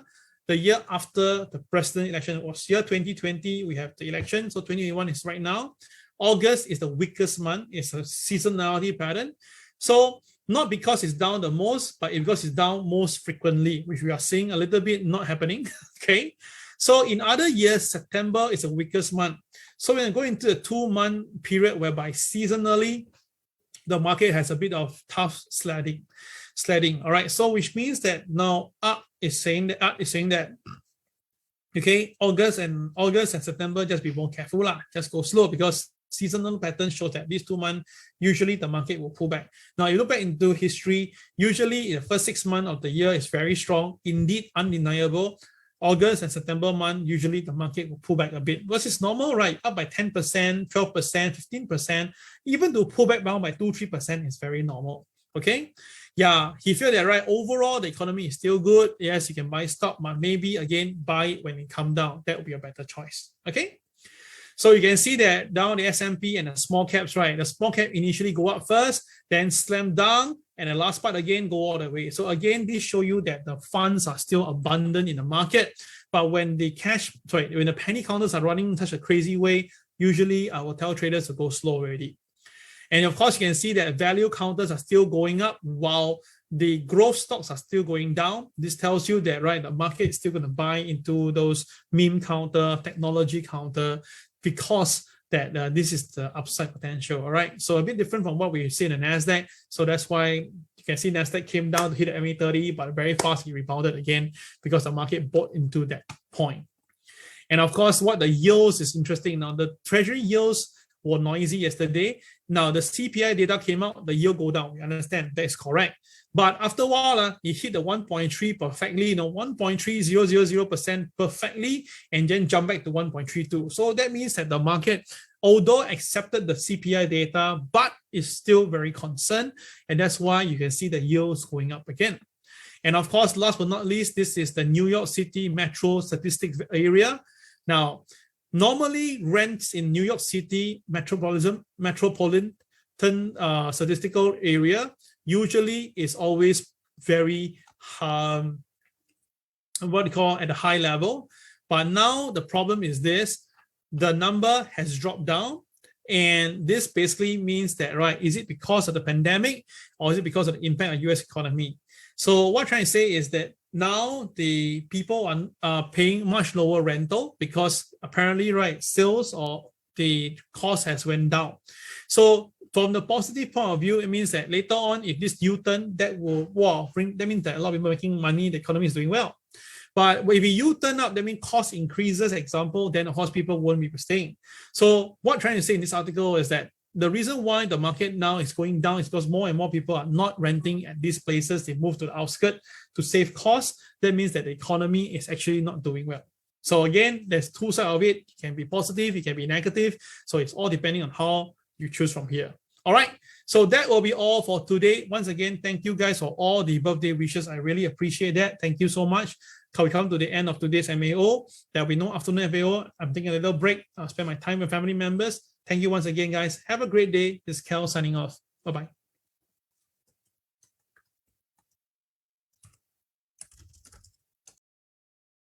after the president election was year 2020, we have the election. So 2021 is right now. August is the weakest month. It's a seasonality pattern. So not because it's down the most, but because it's down most frequently, which we are seeing a little bit not happening, okay? So in other years, September is the weakest month. So when I go into a 2-month period whereby seasonally, the market has a bit of tough sledding, all right? So which means that now up is saying that, okay, August and September, just be more careful lah. Just go slow because seasonal pattern shows that these 2 months, usually the market will pull back. Now, you look back into history, usually in the first 6 months of the year is very strong, indeed undeniable. August and September month, usually the market will pull back a bit because it's normal, right? Up by 10%, 12%, 15%, even to pull back down by 2-3% is very normal, okay? Yeah, he feel that, right, overall, the economy is still good. Yes, you can buy stock, but maybe, again, buy it when it comes down. That would be a better choice, okay? So you can see that down the S&P and the small caps, right? The small cap initially go up first, then slam down, and the last part again go all the way. So again, this show you that the funds are still abundant in the market. But when the when the penny counters are running in such a crazy way, usually I will tell traders to go slow already. And of course, you can see that value counters are still going up while the growth stocks are still going down. This tells you that, right, the market is still going to buy into those meme counter, technology counter, because that this is the upside potential, all right? So a bit different from what we see in the NASDAQ. So that's why you can see NASDAQ came down to hit the MA30, but very fast he rebounded again because the market bought into that point. And of course, what the yields is interesting. Now, the treasury yields were noisy yesterday. Now, the CPI data came out, the yield go down. We understand that is correct. But after a while, it hit the 1.3 perfectly, 1.3000% perfectly, and then jump back to 1.32. So that means that the market, although accepted the CPI data, but is still very concerned. And that's why you can see the yields going up again. And of course, last but not least, this is the New York City metro statistics area. Now, normally rents in New York City metropolitan statistical area usually is always very at a high level. But now the problem is this: the number has dropped down, and this basically means that, right, is it because of the pandemic or is it because of the impact on US economy? So what I'm trying to say is that now the people are paying much lower rental because apparently, right, sales or the cost has went down. So from the positive point of view, it means that later on, if this U-turn, that means that a lot of people are making money, the economy is doing well. But if you U-turn up, that means cost increases, example, then of course people won't be staying. So what I'm trying to say in this article is that the reason why the market now is going down is because more and more people are not renting at these places. They move to the outskirts to save costs. That means that the economy is actually not doing well. So again, there's two sides of it. It can be positive, it can be negative. So it's all depending on how you choose from here. All right, so that will be all for today. Once again, thank you guys for all the birthday wishes. I really appreciate that. Thank you so much. We come to the end of today's MAO. There will be no afternoon FAO. I'm taking a little break. I'll spend my time with family members. Thank you once again, guys. Have a great day. This is Kel signing off. Bye-bye.